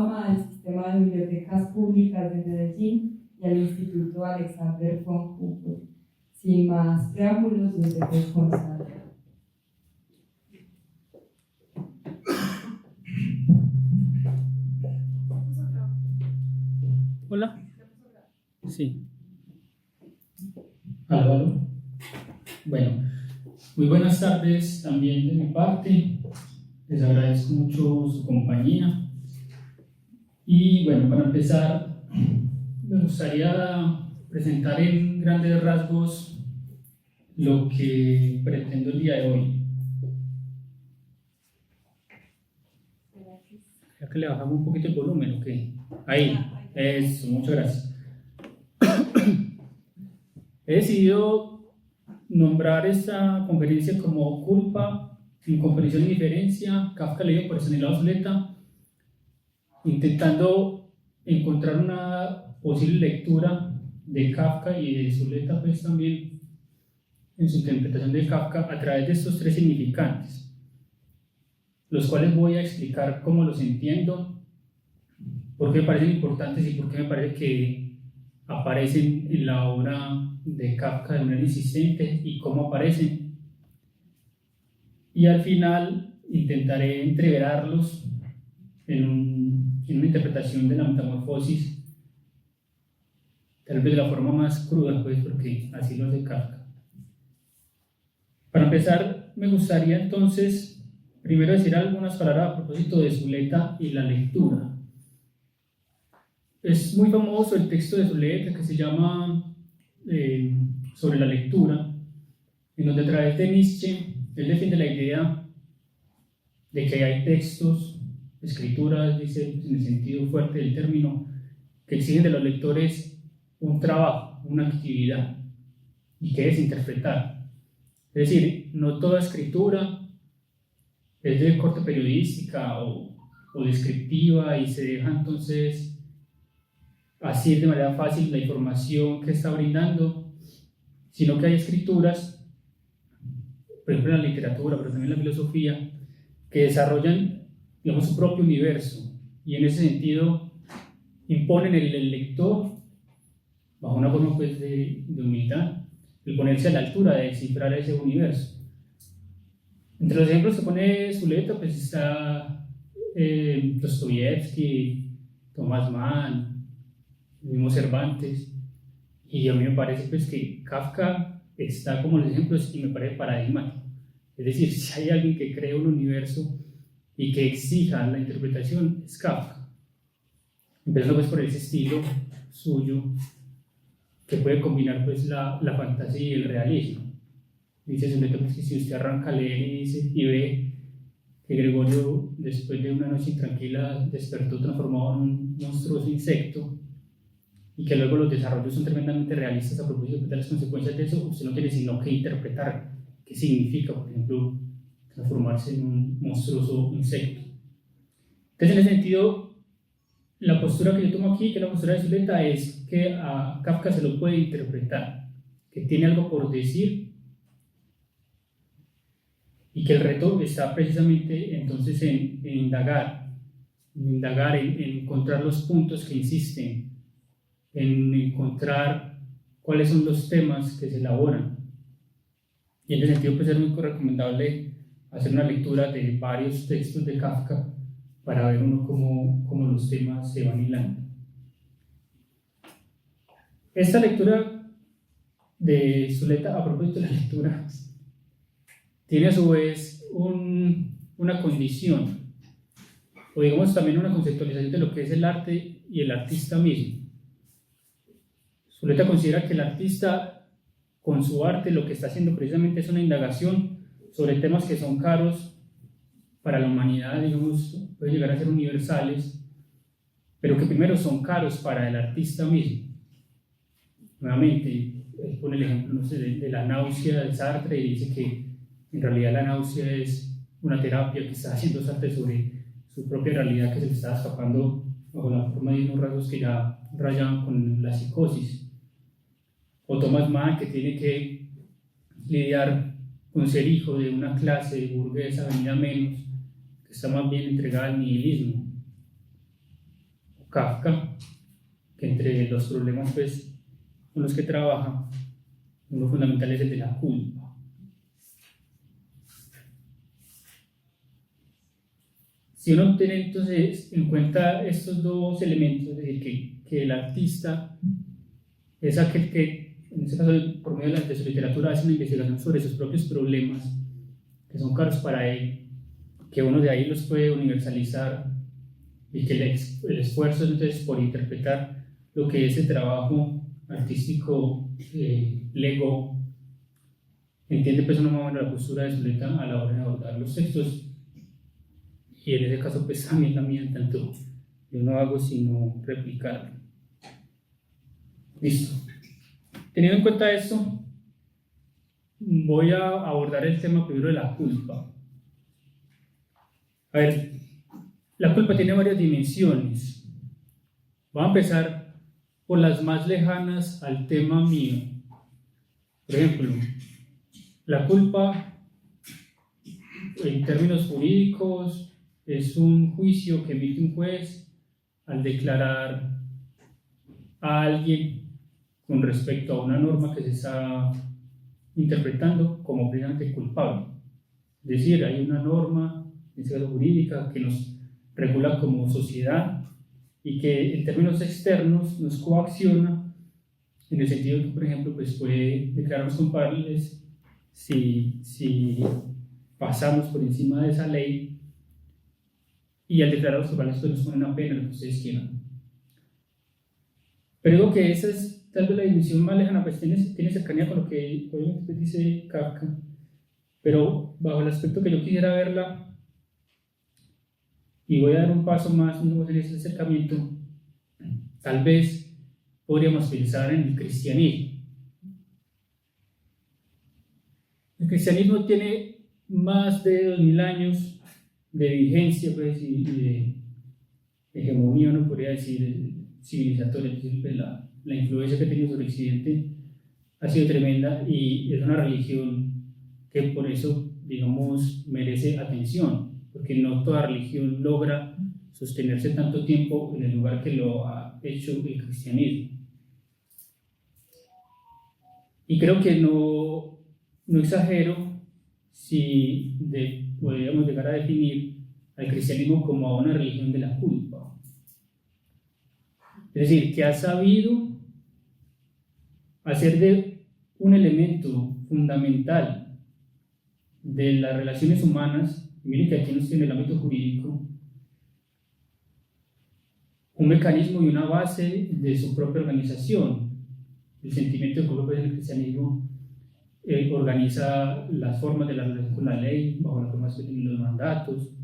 fama al Sistema de Bibliotecas Públicas de Medellín y al Instituto Alexander von Humboldt. Sin más preámbulos, los dejo constar. Hola. Sí. Aló, aló. Bueno, muy buenas tardes también de mi parte. Les agradezco mucho su compañía. Y bueno, para empezar, me gustaría presentar en grandes rasgos lo que pretendo el día de hoy. ¿Será que le bajamos un poquito el volumen o qué? Ahí. Eso, muchas gracias. He decidido nombrar esta conferencia como Culpa, Incomprensión y Diferencia, Kafka leído por Estanislao Zuleta, intentando encontrar una posible lectura de Kafka y de Zuleta, pues también en su interpretación de Kafka a través de estos tres significantes, los cuales voy a explicar cómo los entiendo, por qué me parecen importantes y por qué me parece que aparecen en la obra de Kafka de manera insistente y cómo aparecen. Y al final intentaré entreverarlos en una interpretación de la metamorfosis, tal vez de la forma más cruda, pues, porque así lo hace Kafka. Para empezar, me gustaría entonces primero decir algunas palabras a propósito de Zuleta y la lectura. Es muy famoso el texto de Zuleta que se llama Sobre la lectura, en donde a través de Nietzsche él defiende la idea de que hay textos, escrituras, dice en el sentido fuerte del término, que exigen de los lectores un trabajo, una actividad, y que es interpretar. Es decir, no toda escritura es de corte periodística o descriptiva y se deja entonces así de manera fácil la información que está brindando, sino que hay escrituras, por ejemplo en la literatura, pero también en la filosofía, que desarrollan, digamos, su propio universo y en ese sentido imponen el lector, bajo una forma pues, de humildad, el ponerse a la altura de descifrar ese universo. Entre los ejemplos que pone Zuleta pues está Dostoyevsky, Thomas Mann, el mismo Cervantes, y a mí me parece pues que Kafka está como los ejemplos y me parece paradigmático. Es decir, si hay alguien que cree un universo y que exija la interpretación, es Kafka. Empezando pues por ese estilo suyo que puede combinar pues la fantasía y el realismo. Dice Zuleta pues que si usted arranca a leer y ve que Gregorio después de una noche intranquila despertó transformado en un monstruoso insecto, y que luego los desarrollos son tremendamente realistas a propósito de las consecuencias de eso, usted no tiene sino que interpretar qué significa, por ejemplo, transformarse en un monstruoso insecto. Entonces, en ese sentido, la postura que yo tomo aquí, que es la postura de Zuleta, es que a Kafka se lo puede interpretar, que tiene algo por decir, y que el reto está precisamente entonces en indagar, en encontrar los puntos que insisten, en encontrar cuáles son los temas que se elaboran. Y en ese sentido pues es muy recomendable hacer una lectura de varios textos de Kafka para ver uno cómo los temas se van hilando. Esta lectura de Zuleta, a propósito de la lectura, tiene a su vez una condición, o digamos también una conceptualización de lo que es el arte y el artista mismo. Zuleta considera que el artista, con su arte, lo que está haciendo precisamente es una indagación sobre temas que son caros para la humanidad, digamos, pueden llegar a ser universales, pero que primero son caros para el artista mismo. Nuevamente, él pone el ejemplo, no sé, de la náusea de Sartre y dice que en realidad la náusea es una terapia que está haciendo Sartre sobre su propia realidad que se le está escapando bajo la forma de unos rasgos que ya rayan con la psicosis. O Thomas Mann, que tiene que lidiar con ser hijo de una clase burguesa venida menos, que está más bien entregada al nihilismo. Kafka, que entre los problemas pues, con los que trabaja, uno fundamental es el de la culpa. Si uno tiene entonces en cuenta estos dos elementos, es decir, que el artista es aquel que, en este caso, por medio de su literatura, hace una investigación sobre sus propios problemas, que son caros para él, que uno de ahí los puede universalizar y que el esfuerzo entonces por interpretar lo que ese trabajo artístico legó, entiende pues una más o menos la postura de Zuleta a la hora de abordar los textos, y en ese caso pues también la mía, tanto yo no hago sino replicarlo. Listo. Teniendo en cuenta esto, voy a abordar el tema primero de la culpa. A ver, la culpa tiene varias dimensiones. Voy a empezar por las más lejanas al tema mío. Por ejemplo, la culpa, en términos jurídicos, es un juicio que emite un juez al declarar a alguien con respecto a una norma que se está interpretando como plenamente culpable. Es decir, hay una norma, en este caso jurídica, que nos regula como sociedad y que en términos externos nos coacciona en el sentido de que, por ejemplo, pues puede declararnos culpables si pasamos por encima de esa ley, y al declararnos culpables pues nos ponen una pena, lo que ustedes quieran. Pero digo que esa es tal vez la dimensión más lejana, pues tiene cercanía con lo que obviamente dice Kafka, pero bajo el aspecto que yo quisiera verla, y voy a dar un paso más en ese acercamiento, tal vez podríamos pensar en el cristianismo. El cristianismo tiene más de 2000 años de vigencia pues, y de hegemonía, uno podría decir, civilizatoria. Es decir, la influencia que ha tenido sobre Occidente ha sido tremenda, y es una religión que por eso, digamos, merece atención, porque no toda religión logra sostenerse tanto tiempo en el lugar que lo ha hecho el cristianismo. Y creo que no exagero si podríamos llegar a definir al cristianismo como a una religión de la culpa. Es decir, que ha sabido hacer de un elemento fundamental de las relaciones humanas, y miren que aquí nos tiene el ámbito jurídico, un mecanismo y una base de su propia organización. El sentimiento de culpa del cristianismo organiza las formas de la relación con la ley, bajo las formas que tienen los mandatos,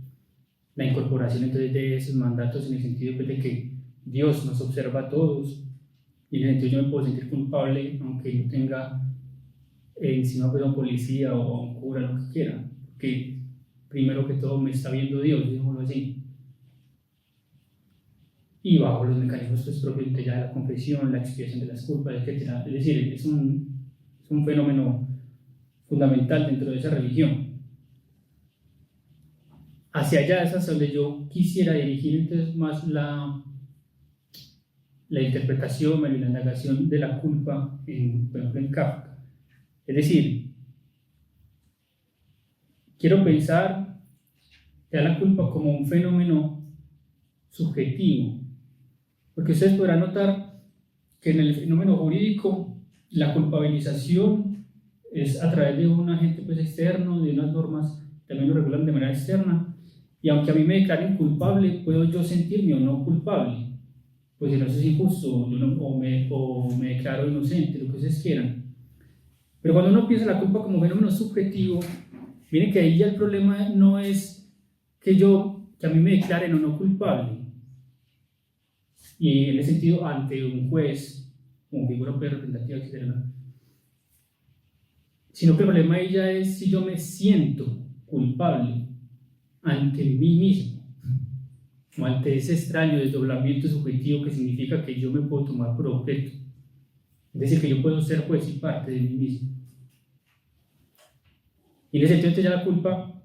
la incorporación entonces de esos mandatos en el sentido pues, de que Dios nos observa a todos, y en el sentido yo me puedo sentir culpable aunque yo tenga encima pues, a un policía o a un cura, lo que quiera, porque primero que todo me está viendo Dios, digámoslo así. Y bajo los mecanismos pues, propios de ya la confesión, la expiación de las culpas, etc. Es decir, es un fenómeno fundamental dentro de esa religión. Hacia allá es hacia donde yo quisiera dirigir entonces más la interpretación y la indagación de la culpa, por ejemplo, en Kafka. Es decir, quiero pensar ya la culpa como un fenómeno subjetivo, porque ustedes podrán notar que en el fenómeno jurídico la culpabilización es a través de un agente pues, externo, de unas normas también lo regulan de manera externa, y aunque a mí me declaren culpable, puedo yo sentirme o no culpable, pues si no eso es injusto, o me declaro inocente, lo que ustedes quieran. Pero cuando uno piensa la culpa como fenómeno subjetivo, miren que ahí ya el problema no es que a mí me declaren o no culpable, y en ese sentido ante un juez, como figura representativa, etc., sino que el problema ahí ya es si yo me siento culpable ante mí mismo, o ante ese extraño desdoblamiento subjetivo que significa que yo me puedo tomar por objeto, es decir, que yo puedo ser juez y parte de mí mismo. Y en ese sentido ya la culpa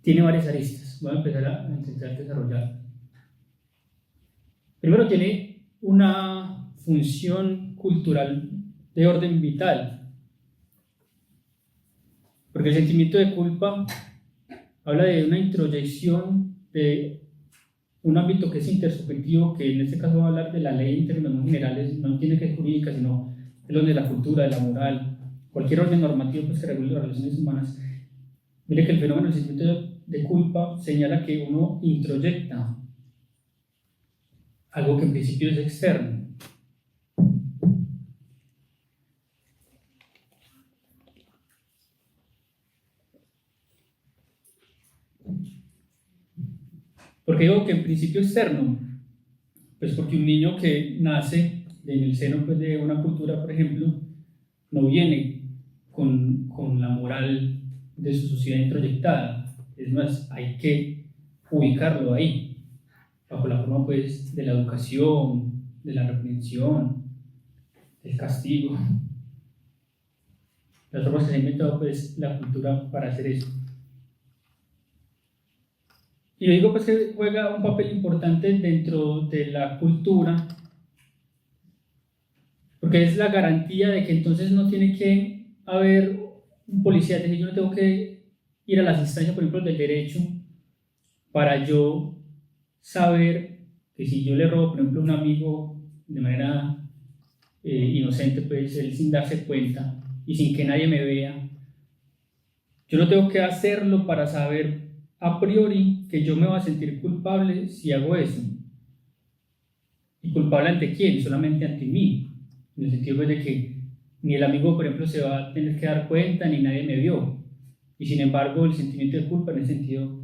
tiene varias aristas. voy a empezar a intentar desarrollar. Primero, tiene una función cultural de orden vital, porque el sentimiento de culpa habla de una introyección de un ámbito que es intersubjetivo, que en este caso va a hablar de la ley en términos muy generales, no tiene que ser jurídica, sino el orden de la cultura, de la moral, cualquier orden normativo pues, que regule las relaciones humanas. Mire que el fenómeno del sentimiento de culpa señala que uno introyecta algo que en principio es externo. ¿Por qué digo que en principio externo? Pues porque un niño que nace en el seno pues, de una cultura, por ejemplo, no viene con la moral de su sociedad introyectada. Es más, hay que ubicarlo ahí, bajo la forma pues, de la educación, de la reprensión, del castigo. Las formas que se ha inventado pues, la cultura para hacer eso. Y yo digo pues que juega un papel importante dentro de la cultura, porque es la garantía de que entonces no tiene que haber un policía, es decir, yo no tengo que ir a las instancias, por ejemplo, del derecho, para yo saber que si yo le robo, por ejemplo, a un amigo de manera inocente, pues él sin darse cuenta y sin que nadie me vea, yo no tengo que hacerlo para saber a priori que yo me voy a sentir culpable si hago eso. ¿Y culpable ante quién? Solamente ante mí. En el sentido pues, de que ni el amigo, por ejemplo, se va a tener que dar cuenta, ni nadie me vio. Y sin embargo, el sentimiento de culpa en ese sentido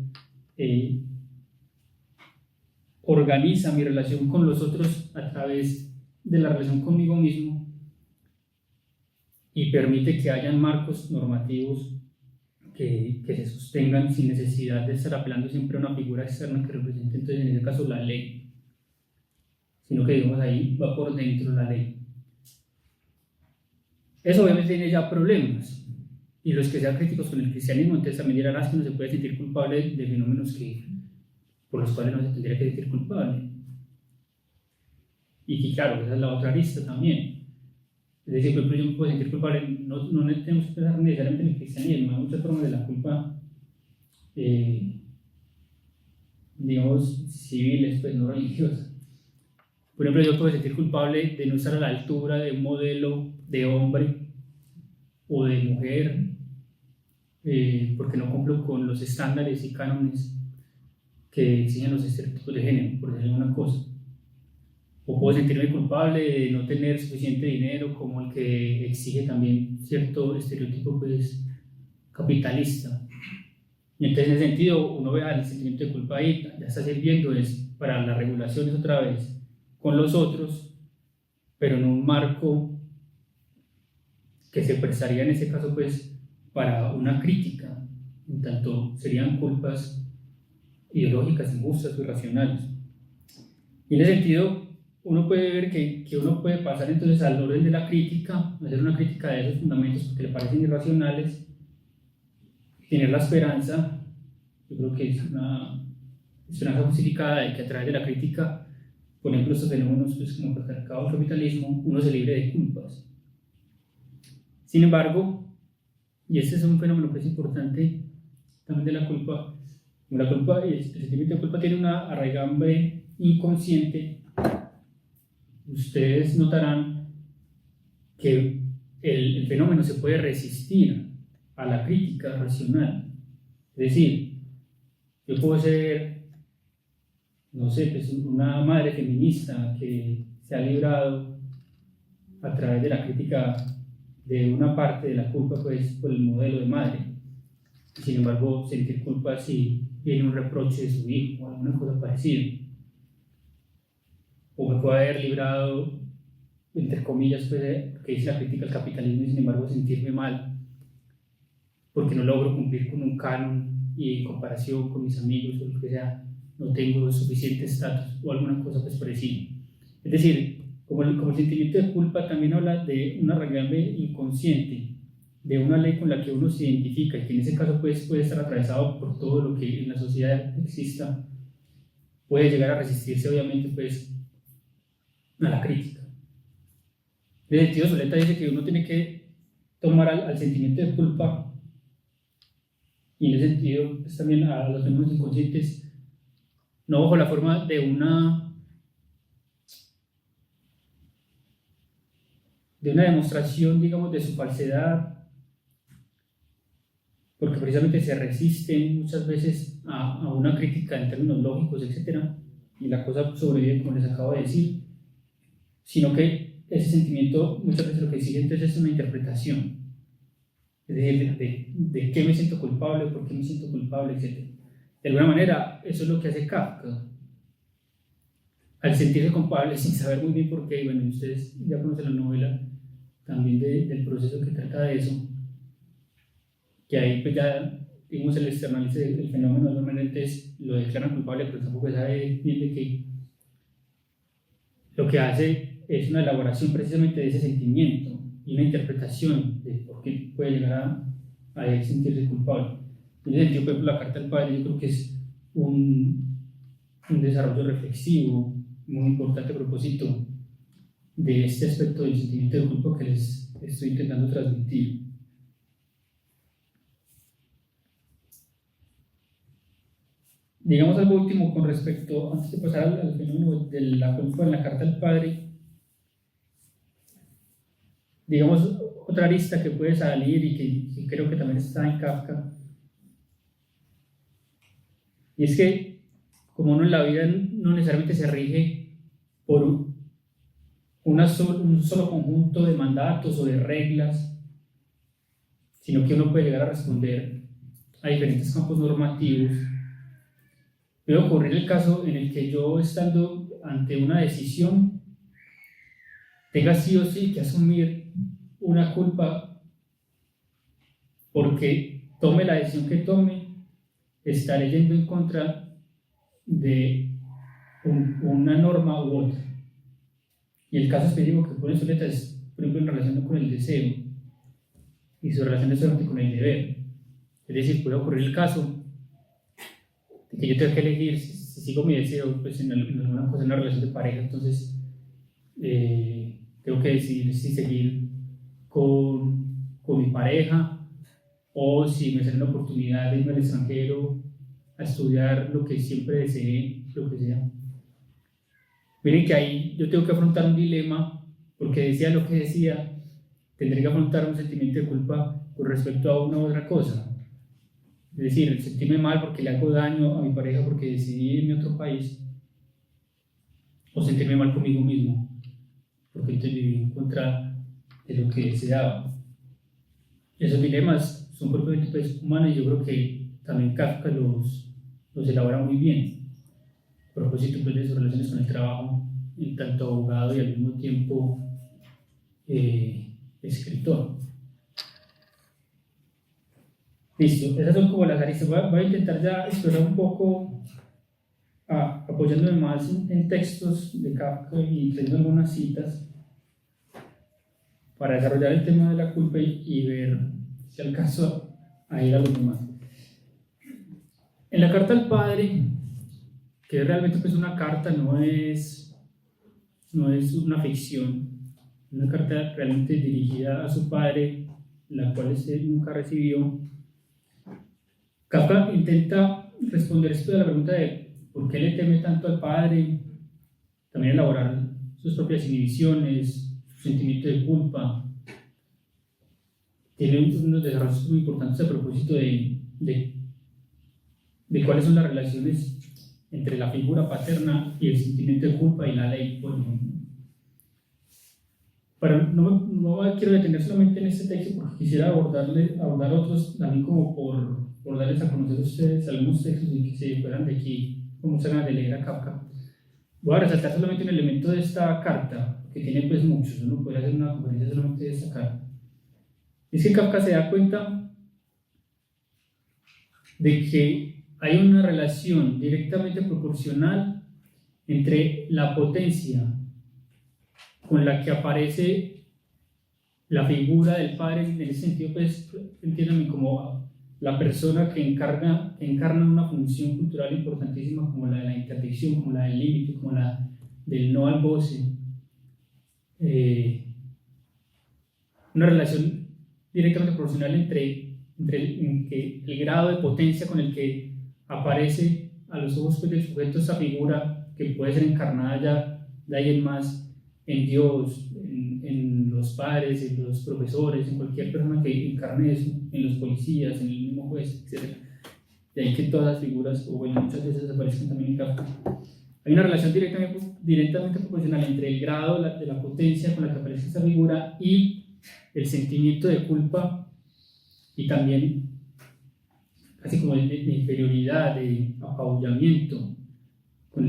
organiza mi relación con los otros a través de la relación conmigo mismo y permite que hayan marcos normativos que se sostengan sin necesidad de estar apelando siempre a una figura externa que represente, entonces en ese caso, la ley, sino que digamos ahí va por dentro la ley. Eso obviamente tiene ya problemas, y los que sean críticos con el cristianismo entonces también dirán que no se puede sentir culpable de fenómenos por los cuales no se tendría que sentir culpable. Y que claro, esa es la otra arista también. Es decir, por ejemplo, yo me puedo sentir culpable, no tenemos que pensar necesariamente en el cristianismo, hay muchas formas de la culpa, digamos, civiles, pues no religiosas. Por ejemplo, yo puedo sentir culpable de no estar a la altura de un modelo de hombre o de mujer, porque no cumplo con los estándares y cánones que exigen los estereotipos de género, por decir una cosa. O puedo sentirme culpable de no tener suficiente dinero, como el que exige también cierto estereotipo pues, capitalista. Y entonces en ese sentido uno ve el sentimiento de culpa ahí, ya está sirviendo es para las regulaciones otra vez con los otros, pero en un marco que se prestaría en ese caso pues para una crítica, en tanto serían culpas ideológicas, injustas o irracionales. Y en ese sentido uno puede ver que uno puede pasar entonces al orden de la crítica, hacer una crítica de esos fundamentos porque le parecen irracionales, tener la esperanza, yo creo que es una esperanza justificada de que a través de la crítica, por ejemplo, estos fenómenos pues, como el patriarcado o el capitalismo, uno se libre de culpas. Sin embargo, y este es un fenómeno que es importante también de la culpa, el sentimiento de culpa tiene una arraigambre inconsciente. Ustedes notarán que el fenómeno se puede resistir a la crítica racional. Es decir, yo puedo ser, no sé, pues una madre feminista que se ha librado a través de la crítica de una parte de la culpa pues, por el modelo de madre. Sin embargo, sentir culpa si viene un reproche de su hijo o alguna cosa parecida. O me puedo haber librado, entre comillas, pues, que dice la crítica al capitalismo y sin embargo sentirme mal porque no logro cumplir con un canon y en comparación con mis amigos o lo que sea, no tengo suficiente estatus o alguna cosa pues parecida. Es decir, como el sentimiento de culpa también habla de una arraigambre inconsciente de una ley con la que uno se identifica y que en ese caso pues, puede estar atravesado por todo lo que en la sociedad exista, puede llegar a resistirse obviamente pues a la crítica. En ese sentido, Zuleta dice que uno tiene que tomar al sentimiento de culpa, y en ese sentido pues, también a los fenómenos inconscientes, no bajo la forma de una demostración, digamos, de su falsedad, porque precisamente se resisten muchas veces a una crítica en términos lógicos, etc. Y la cosa sobrevive, como les acabo de decir, sino que ese sentimiento muchas veces lo que exige entonces es una interpretación, es decir, de qué me siento culpable, por qué me siento culpable, etc. De alguna manera, eso es lo que hace Kafka, al sentirse culpable sin saber muy bien por qué. Y bueno, ustedes ya conocen la novela también del proceso que trata de eso, que ahí pues ya digamos el externalice del fenómeno, normalmente lo declaran culpable, pero tampoco sabe bien de que lo que hace es una elaboración precisamente de ese sentimiento y una interpretación de por qué puede llegar a él sentirse culpable. En ese sentido, por ejemplo, la carta del padre yo creo que es un desarrollo reflexivo muy importante a propósito de este aspecto del sentimiento de culpa que les estoy intentando transmitir. Digamos algo último con respecto, antes de pasar al fenómeno de la culpa en la carta al padre, digamos otra arista que puede salir y que creo que también está en Kafka, y es que como uno en la vida no necesariamente se rige por un solo conjunto de mandatos o de reglas, sino que uno puede llegar a responder a diferentes campos normativos. Puede ocurrir el caso en el que yo, estando ante una decisión, tenga sí o sí que asumir una culpa porque tome la decisión que tome, estaré yendo en contra de una norma u otra. Y el caso específico que pone Zuleta es, por ejemplo, en relación con el deseo y su relación solamente con el deber. Es decir, puede ocurrir el caso de que yo tengo que elegir si sigo mi deseo pues, en alguna cosa, en una relación de pareja, entonces tengo que decidir si seguir con mi pareja o si me sale una oportunidad de irme al extranjero a estudiar lo que siempre deseé, lo que sea. Miren que ahí yo tengo que afrontar un dilema, porque decía lo que decía, tendré que afrontar un sentimiento de culpa con respecto a una u otra cosa. Es decir, sentirme mal porque le hago daño a mi pareja porque decidí irme a otro país, o sentirme mal conmigo mismo porque entonces viví en contra de lo que deseaba. Esos dilemas son propiamente pues, humanos, y yo creo que también Kafka los elabora muy bien a propósito pues, de sus relaciones con el trabajo, en tanto abogado y al mismo tiempo escritor. Listo, esas son como las aristas. Voy a intentar ya explorar un poco, apoyándome más en textos de Kafka y trayendo algunas citas para desarrollar el tema de la culpa y ver si alcanzo a ir a los demás. En la carta al padre, que realmente pues una carta, no es una ficción, una carta realmente dirigida a su padre, la cual nunca recibió. Kafka intenta responder esto de la pregunta de por qué le teme tanto al padre, también elaborar sus propias inhibiciones, su sentimiento de culpa. Tiene unos desarrollos muy importantes a propósito de cuáles son las relaciones entre la figura paterna y el sentimiento de culpa y la ley, por ejemplo. Pero no quiero detener solamente en este texto porque quisiera abordar otros también como por darles a conocer a ustedes algunos textos y que se fueran de aquí, como se van de leer a Kafka. Voy a resaltar solamente un elemento de esta carta, que tiene pues muchos, uno puede hacer una conferencia solamente de esta carta. Es que Kafka se da cuenta de que hay una relación directamente proporcional entre la potencia con la que aparece la figura del padre en ese sentido, pues, entiéndame como la persona que encarna una función cultural importantísima como la de la interdicción, como la del límite, como la del no al goce. Una relación directamente proporcional entre el grado de potencia con el que aparece a los ojos pues, del sujeto esa figura que puede ser encarnada ya de ahí en más en Dios, en los padres, en los profesores, en cualquier persona que encarne eso, en los policías, en el mismo juez, etc. De ahí que todas las figuras, o bueno, muchas veces aparecen también en Kafka. Hay una relación directamente proporcional entre el grado de la potencia con la que aparece esa figura y el sentimiento de culpa y también casi como de inferioridad, de apabullamiento con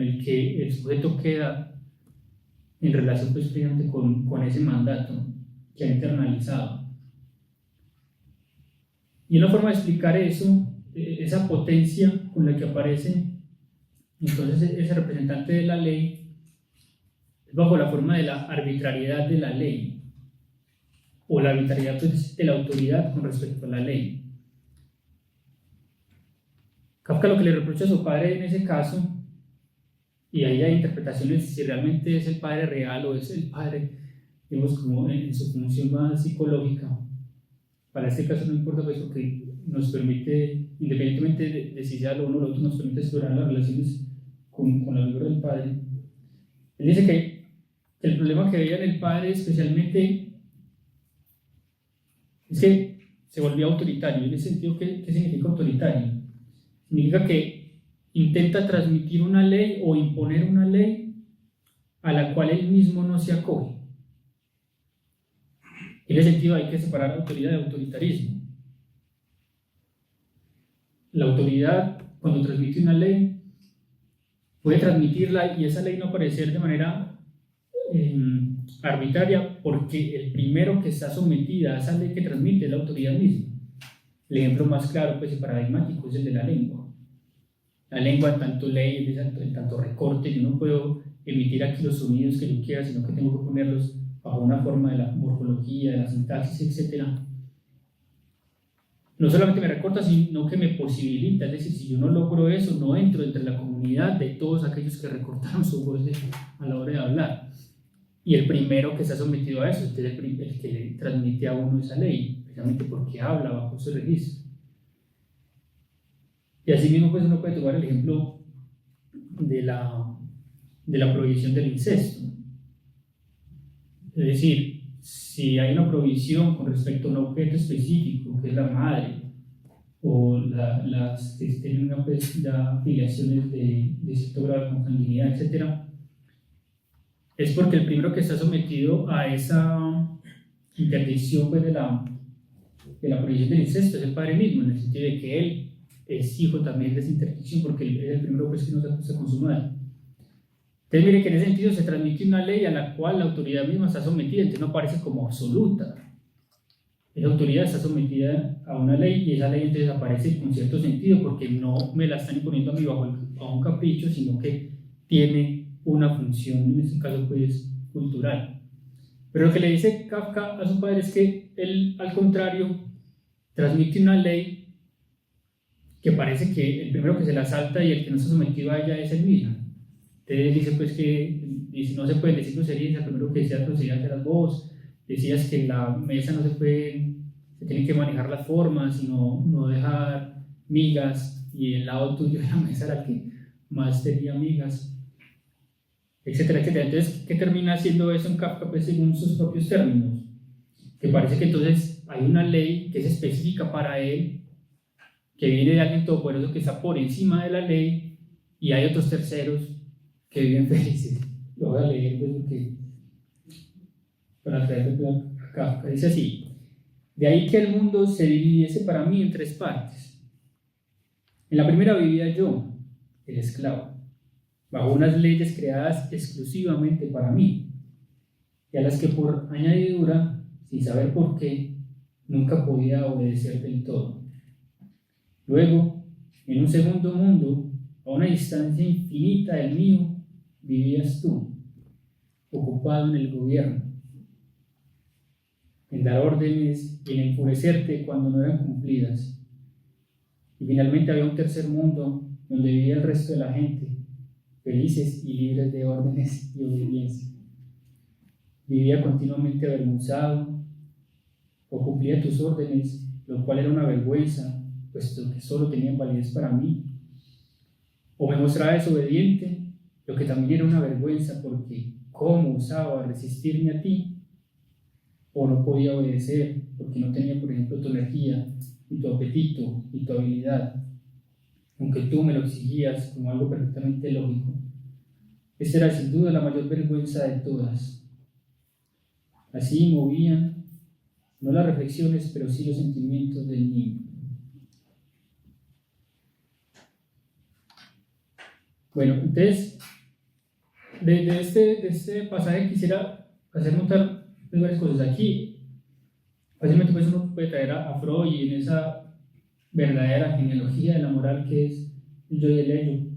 el que el sujeto queda en relación pues, precisamente con ese mandato que ha internalizado. Y una forma de explicar eso, esa potencia con la que aparece entonces ese representante de la ley, es bajo la forma de la arbitrariedad de la ley, o la arbitrariedad pues, de la autoridad con respecto a la ley. Kafka lo que le reprocha a su padre en ese caso, y ahí hay interpretaciones si realmente es el padre real o es el padre, digamos, como en su función más psicológica. Para este caso no importa, pues, porque nos permite, independientemente de si sea lo uno o lo otro, nos permite explorar las relaciones con la figura del padre. Él dice que el problema que veía en el padre especialmente es que se volvía autoritario. En ese sentido, ¿qué significa autoritario? Significa que intenta transmitir una ley o imponer una ley a la cual él mismo no se acoge. En ese sentido hay que separar autoridad de autoritarismo. La autoridad, cuando transmite una ley, puede transmitirla y esa ley no aparecer de manera arbitraria porque el primero que está sometida a esa ley que transmite es la autoridad misma. El ejemplo más claro pues, y paradigmático es el de la lengua. La lengua en tanto ley, en tanto recorte, yo no puedo emitir aquí los sonidos que yo quiera, sino que tengo que ponerlos bajo una forma de la morfología, de la sintaxis, etc. No solamente me recorta, sino que me posibilita, es decir, si yo no logro eso, no entro entre la comunidad de todos aquellos que recortaron su voz a la hora de hablar. Y el primero que está sometido a eso es el que le transmite a uno esa ley, precisamente porque habla bajo ese registro. Y así mismo pues uno puede tomar el ejemplo de la prohibición del incesto. Es decir, si hay una prohibición con respecto a un objeto específico, que es la madre, o las que tienen pues, ya filiaciones de cierto grado de consanguinidad, etc., es porque el primero que está sometido a esa interdicción pues, de la prohibición del incesto es el padre mismo, en el sentido de que él es hijo también de esa interdicción, porque él es el primero pues, que no se acuesta con su madre. Entonces, mire que en ese sentido se transmite una ley a la cual la autoridad misma está sometida, entonces no parece como absoluta. Esa autoridad está sometida a una ley y esa ley entonces aparece con cierto sentido porque no me la están imponiendo a mí bajo un capricho, sino que tiene una función, en este caso pues cultural. Pero lo que le dice Kafka a su padre es que él, al contrario, transmite una ley que parece que el primero que se la salta y el que no está sometido a ella es él mismo. Entonces dice pues que no se pueden decir groserías, el primero que decía groserías eras vos, decías que en la mesa no se tienen que manejar las formas, sino no dejar migas, y el lado tuyo de la mesa era el que más tenía migas, etcétera, etcétera. Entonces, ¿qué termina haciendo eso en Kafka? Pues según sus propios términos, que parece que entonces hay una ley que es específica para él, que viene de alguien todopoderoso que está por encima de la ley, y hay otros terceros que viven felices. Lo voy a leer pues porque para traerlo a Kafka. Dice así: de ahí que el mundo se dividiese para mí en tres partes. En la primera vivía yo, el esclavo, bajo unas leyes creadas exclusivamente para mí, y a las que por añadidura, sin saber por qué, nunca podía obedecer del todo. Luego, en un segundo mundo, a una distancia infinita del mío, vivías tú, ocupado en el gobierno. en dar órdenes y en enfurecerte cuando no eran cumplidas. Y finalmente había un tercer mundo donde vivía el resto de la gente, felices y libres de órdenes y obediencia. Vivía continuamente avergonzado o cumplía tus órdenes, lo cual era una vergüenza, puesto que solo tenían validez para mí. O me mostraba desobediente, lo que también era una vergüenza, porque ¿cómo osaba resistirme a ti? O no podía obedecer, porque no tenía, por ejemplo, tu energía, y tu apetito, y tu habilidad, aunque tú me lo exigías como algo perfectamente lógico. Esta era sin duda la mayor vergüenza de todas. Así movían, no las reflexiones, pero sí los sentimientos del niño. Bueno, entonces, de este pasaje quisiera hacer notar varias cosas. Aquí, fácilmente pues uno puede traer a Freud y en esa verdadera genealogía de la moral que es el yo y el ello.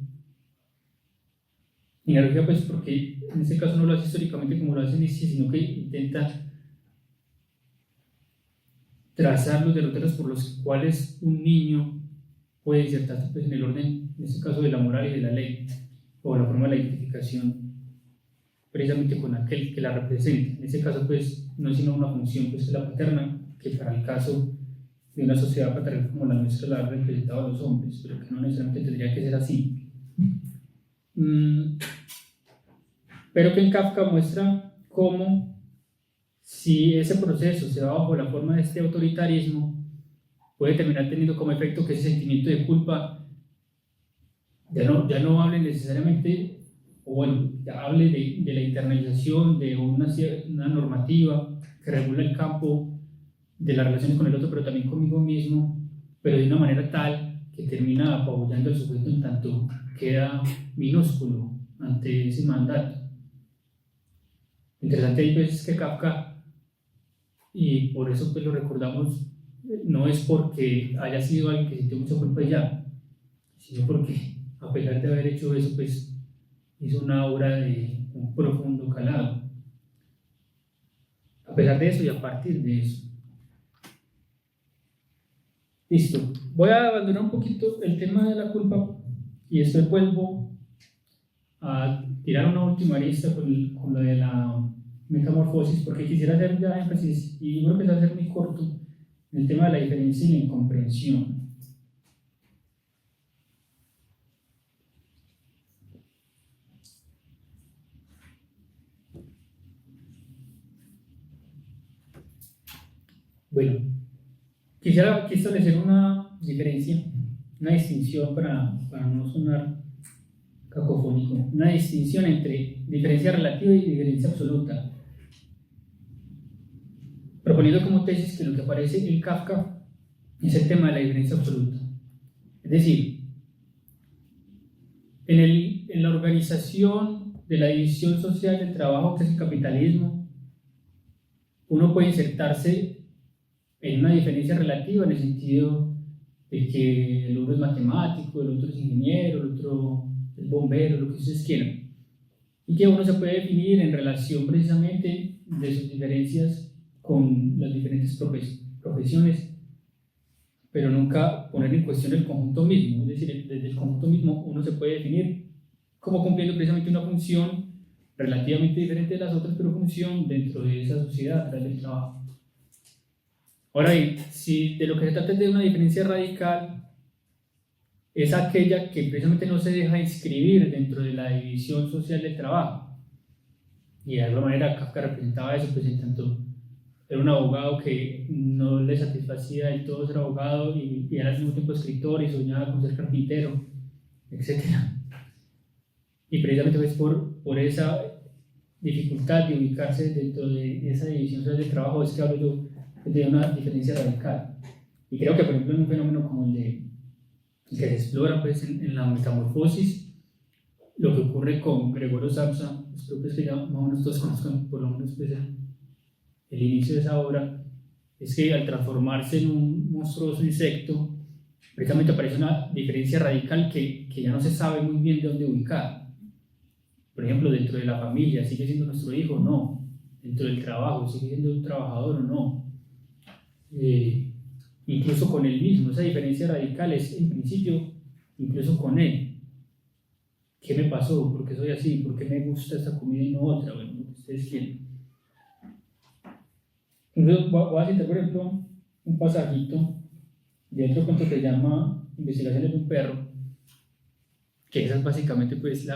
Genealogía pues porque en este caso no lo hace históricamente como lo hace Nietzsche, sino que intenta trazar los derroteros por los cuales un niño puede insertarse pues, en el orden, en este caso de la moral y de la ley, o la forma de la identificación precisamente con aquel que la representa. En este caso pues no es sino una función pues, que es la paterna, que para el caso de una sociedad patriarcal como la nuestra la ha representado a los hombres, pero que no necesariamente tendría que ser así. Pero que en Kafka muestra cómo si ese proceso se da bajo la forma de este autoritarismo, puede terminar teniendo como efecto que ese sentimiento de culpa ya no hable necesariamente, o bueno, ya hable de la internalización de una normativa que regula el campo de las relaciones con el otro, pero también conmigo mismo, pero de una manera tal que termina apabullando al sujeto en tanto queda minúsculo ante ese mandato. Interesante ahí pues es que Kafka, y por eso pues lo recordamos, no es porque haya sido alguien que sintió mucha culpa y ya, sino porque a pesar de haber hecho eso pues hizo una obra de un profundo calado. A pesar de eso y a partir de eso. Listo, voy a abandonar un poquito el tema de la culpa y después vuelvo a tirar una última arista con lo de la metamorfosis, porque quisiera hacer ya énfasis, y yo creo que va a ser muy corto, en el tema de la diferencia y la incomprensión. Bueno, quisiera aquí establecer una diferencia, una distinción para no sonar cacofónico, una distinción entre diferencia relativa y diferencia absoluta, proponiendo como tesis que lo que aparece en Kafka es el tema de la diferencia absoluta. Es decir, en la organización de la división social del trabajo que es el capitalismo, uno puede insertarse en una diferencia relativa en el sentido de que el uno es matemático, el otro es ingeniero, el otro es bombero, lo que ustedes quieran, y que uno se puede definir en relación precisamente de sus diferencias con las diferentes profesiones, pero nunca poner en cuestión el conjunto mismo. Es decir, desde el conjunto mismo uno se puede definir como cumpliendo precisamente una función relativamente diferente de las otras, pero función dentro de esa sociedad a través del trabajo. Ahora bien, si de lo que se trata es de una diferencia radical, es aquella que precisamente no se deja inscribir dentro de la división social del trabajo. Y de alguna manera Kafka representaba eso, pues en tanto era un abogado que no le satisfacía del todo ser abogado y era al mismo tiempo escritor y soñaba con ser carpintero, etc. Y precisamente pues por esa dificultad de ubicarse dentro de esa división social del trabajo es que hablo yo de una diferencia radical. Y creo que por ejemplo en un fenómeno como el que se explora pues en la metamorfosis, lo que ocurre con Gregorio Samsa, espero pues que ya más o menos todos conozcan por lo menos pues el inicio de esa obra, es que al transformarse en un monstruoso insecto, precisamente aparece una diferencia radical que ya no se sabe muy bien de dónde ubicar. Por ejemplo, dentro de la familia, ¿sigue siendo nuestro hijo o no? Dentro del trabajo, ¿sigue siendo un trabajador o no? incluso con él mismo. Esa diferencia radical es en principio incluso con él. ¿Qué me pasó? ¿Por qué soy así? ¿Por qué me gusta esta comida y no otra? Bueno, lo que ustedes quieren. Entonces voy a citar, por ejemplo, un pasajito de otro cuento que se llama Investigaciones de un perro, que esa es básicamente pues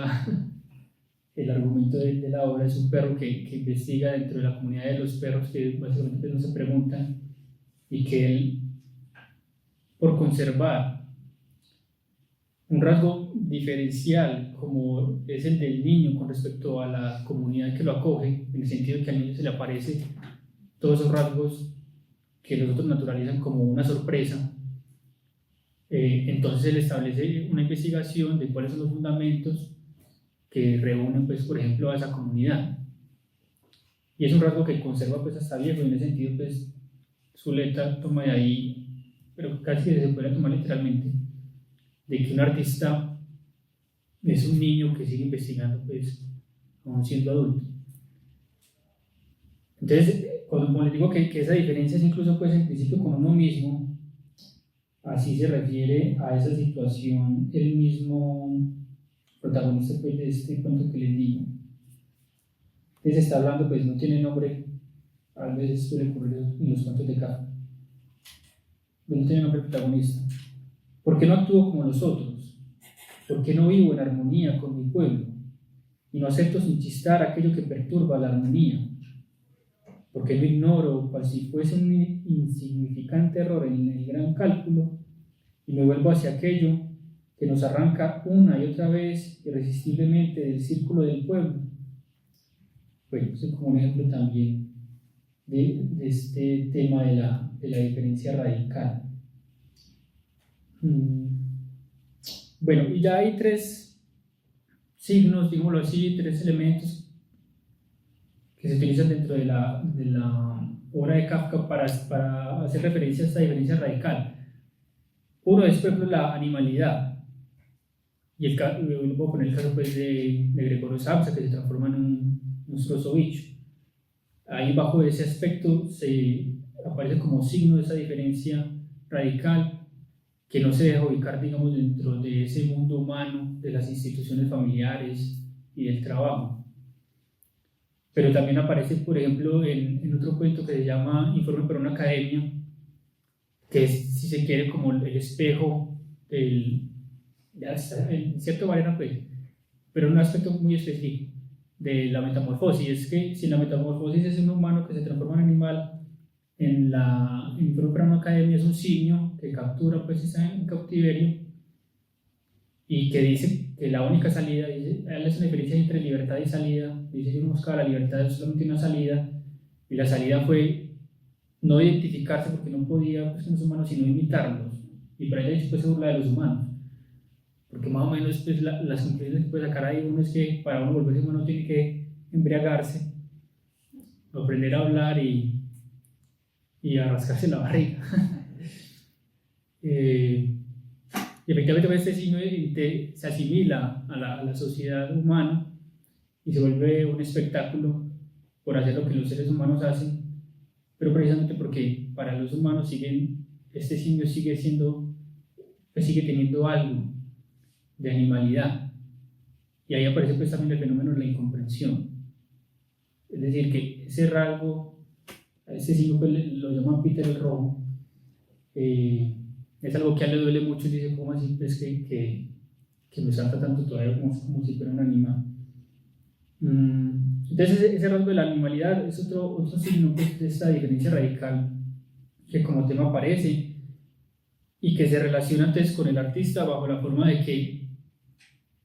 el argumento de la obra. Es un perro que investiga dentro de la comunidad de los perros que básicamente pues, no se preguntan, y que él, por conservar un rasgo diferencial como es el del niño con respecto a la comunidad que lo acoge, en el sentido de que al niño se le aparece todos esos rasgos que los otros naturalizan como una sorpresa, entonces él establece una investigación de cuáles son los fundamentos que reúnen, pues, por ejemplo, a esa comunidad. Y es un rasgo que conserva pues hasta viejo, y en ese sentido pues Zuleta toma de ahí, pero casi que se puede tomar literalmente, de que un artista es un niño que sigue investigando pues aún siendo adulto. Entonces, como les digo que esa diferencia es incluso pues en principio con uno mismo, así se refiere a esa situación el mismo protagonista pues de este cuento que les digo. Entonces está hablando, pues no tiene nombre, a veces suele ocurrir en los cuentos de Kafka, no tiene nombre protagonista. ¿Por qué no actúo como los otros? ¿Por qué no vivo en armonía con mi pueblo? Y no acepto sin chistar aquello que perturba la armonía. ¿Por qué no ignoro, cual si fuese un insignificante error en el gran cálculo, y me vuelvo hacia aquello que nos arranca una y otra vez irresistiblemente del círculo del pueblo? Bueno, es como un ejemplo también de este tema de la diferencia radical. Bueno, y ya hay tres signos, digámoslo así, tres elementos que se utilizan dentro de la obra de Kafka para hacer referencia a esta diferencia radical. Uno es, por ejemplo, la animalidad. Y voy a poner el caso pues, de Gregorio Samsa, que se transforma en un monstruoso bicho. Ahí bajo ese aspecto se aparece como signo de esa diferencia radical que no se deja ubicar, digamos, dentro de ese mundo humano, de las instituciones familiares y del trabajo. Pero también aparece, por ejemplo, en otro cuento que se llama Informe para una academia, que es, si se quiere, como el espejo en cierta manera, pues, pero en un aspecto muy específico de la metamorfosis. Es que si la metamorfosis es un humano que se transforma en animal, en Informe para una academia es un simio que captura, pues, está en cautiverio, y que dice que la única salida, él hace una diferencia entre libertad y salida. Dice: yo no buscaba la libertad, solamente una salida, y la salida fue no identificarse porque no podía pues, con los humanos, sino imitarlos. Y para él después se burla de los humanos, porque más o menos pues, las conclusiones que puede sacar ahí uno es que para uno volverse humano tiene que embriagarse, aprender a hablar y a rascarse la barriga. Y efectivamente pues, este signo se asimila a la sociedad humana y se vuelve un espectáculo por hacer lo que los seres humanos hacen, pero precisamente porque para los humanos este signo sigue teniendo algo de animalidad, y ahí aparece pues también el fenómeno de la incomprensión. Es decir, que ese rasgo, ese signo pues, lo llaman Peter el Rojo, es algo que a él le duele mucho, y dice: ¿cómo así pues, que me salta tanto todavía como si fuera un animal? Entonces ese rasgo de la animalidad es otro signo pues, de esta diferencia radical que como tema aparece y que se relaciona entonces con el artista bajo la forma de que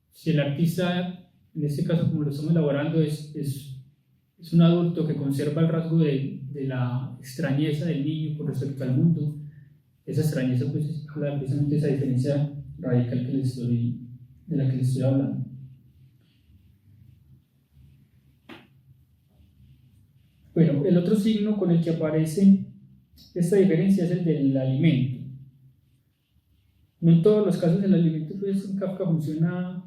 si el artista, en este caso como lo estamos elaborando, es un adulto que conserva el rasgo de la extrañeza del niño con respecto al mundo, esa extrañeza pues habla precisamente de esa diferencia radical de la que les estoy hablando. Bueno, el otro signo con el que aparece esta diferencia es el del alimento. No en todos los casos el alimento pues, en Kafka funciona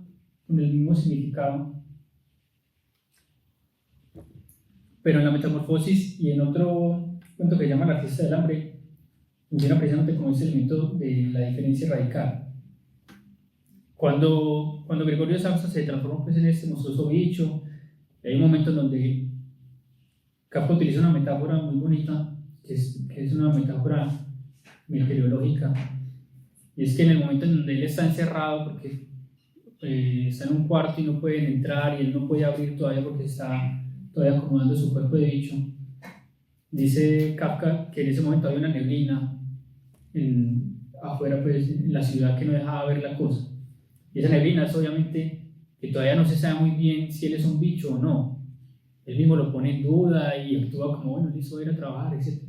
con el mismo significado, pero en la metamorfosis y en otro cuento que se llama El artista del hambre funciona precisamente como ese elemento de la diferencia radical. Cuando Gregorio Samsa se transforma pues, en este monstruoso bicho, hay un momento en donde Kafka utiliza una metáfora muy bonita, que es una metáfora meteorológica, y es que en el momento en donde él está encerrado, porque está en un cuarto y no pueden entrar, y él no puede abrir todavía porque está todavía acomodando su cuerpo de bicho, dice Kafka que en ese momento había una neblina afuera, pues, en la ciudad, que no dejaba ver la cosa. Y esa neblina es obviamente que todavía no se sabe muy bien si él es un bicho o no. Él mismo lo pone en duda y actúa como, bueno, listo, voy a ir a trabajar, etc.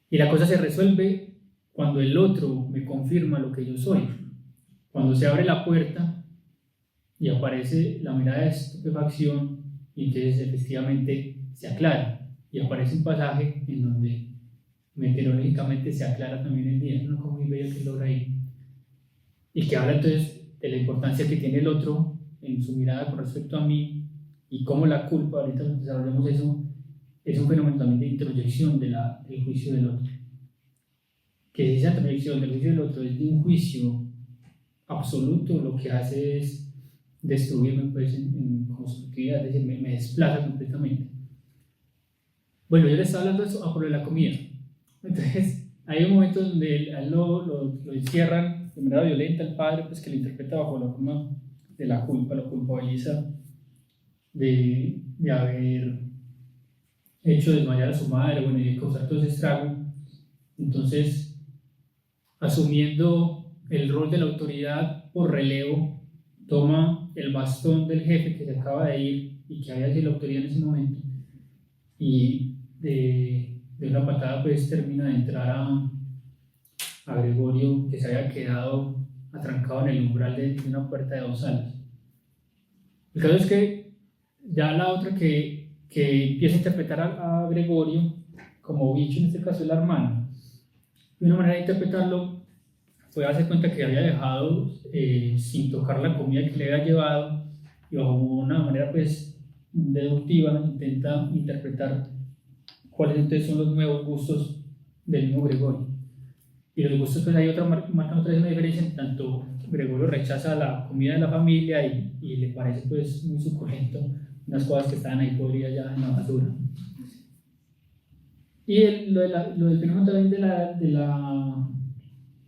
Y la cosa se resuelve cuando el otro me confirma lo que yo soy. Cuando se abre la puerta y aparece la mirada de estupefacción, y entonces efectivamente se aclara. Y aparece un pasaje en donde meteorológicamente se aclara también el día. Es una cosa muy bella que logra ahí. Y que habla entonces de la importancia que tiene el otro en su mirada con respecto a mí, y cómo la culpa, ahorita desarrollamos eso, es un fenómeno también de introyección del juicio del otro. Que esa introyección del juicio del otro es de un juicio absoluto, lo que hace es destruirme pues, en constructividad, es decir, me desplaza completamente. Bueno, yo le estaba hablando de eso por lo de la comida. Entonces, hay un momento donde a él lo encierran de manera violenta, el padre, pues, que lo interpreta bajo la forma de la culpa, lo culpabiliza de haber hecho desmayar a su madre, bueno, y de causar todo ese estrago. Entonces, asumiendo el rol de la autoridad por relevo, toma el bastón del jefe que se acaba de ir y que había sido la autoridad en ese momento, y de una patada pues termina de entrar a Gregorio, que se había quedado atrancado en el umbral de una puerta de 2 alas. El caso es que ya la otra que empieza a interpretar a Gregorio como bicho, en este caso es la hermana. Y una manera de interpretarlo fue darse cuenta que había dejado sin tocar la comida que le había llevado, y bajo una manera pues deductiva intenta interpretar cuáles entonces son los nuevos gustos del mismo Gregorio. Y los gustos, pues hay marcan otra vez una diferencia, en tanto Gregorio rechaza la comida de la familia y le parece pues muy suculento unas cosas que estaban ahí podridas ya en la basura. Y lo del fenómeno también de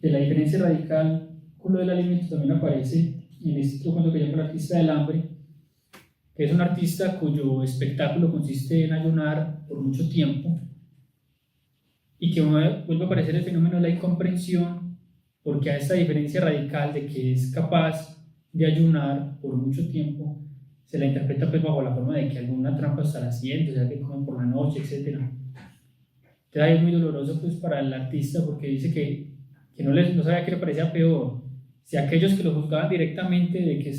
la diferencia radical con lo del alimento también aparece en este otro cuento que llama El artista del hambre, que es un artista cuyo espectáculo consiste en ayunar por mucho tiempo, y que vuelve a aparecer el fenómeno de la incomprensión, porque a esta diferencia radical de que es capaz de ayunar por mucho tiempo se la interpreta pues bajo la forma de que alguna trampa estará haciendo, o sea, que comen por la noche, etc. Entonces ahí es muy doloroso pues para el artista, porque dice que no sabía qué le parecía peor, si aquellos que lo juzgaban directamente de que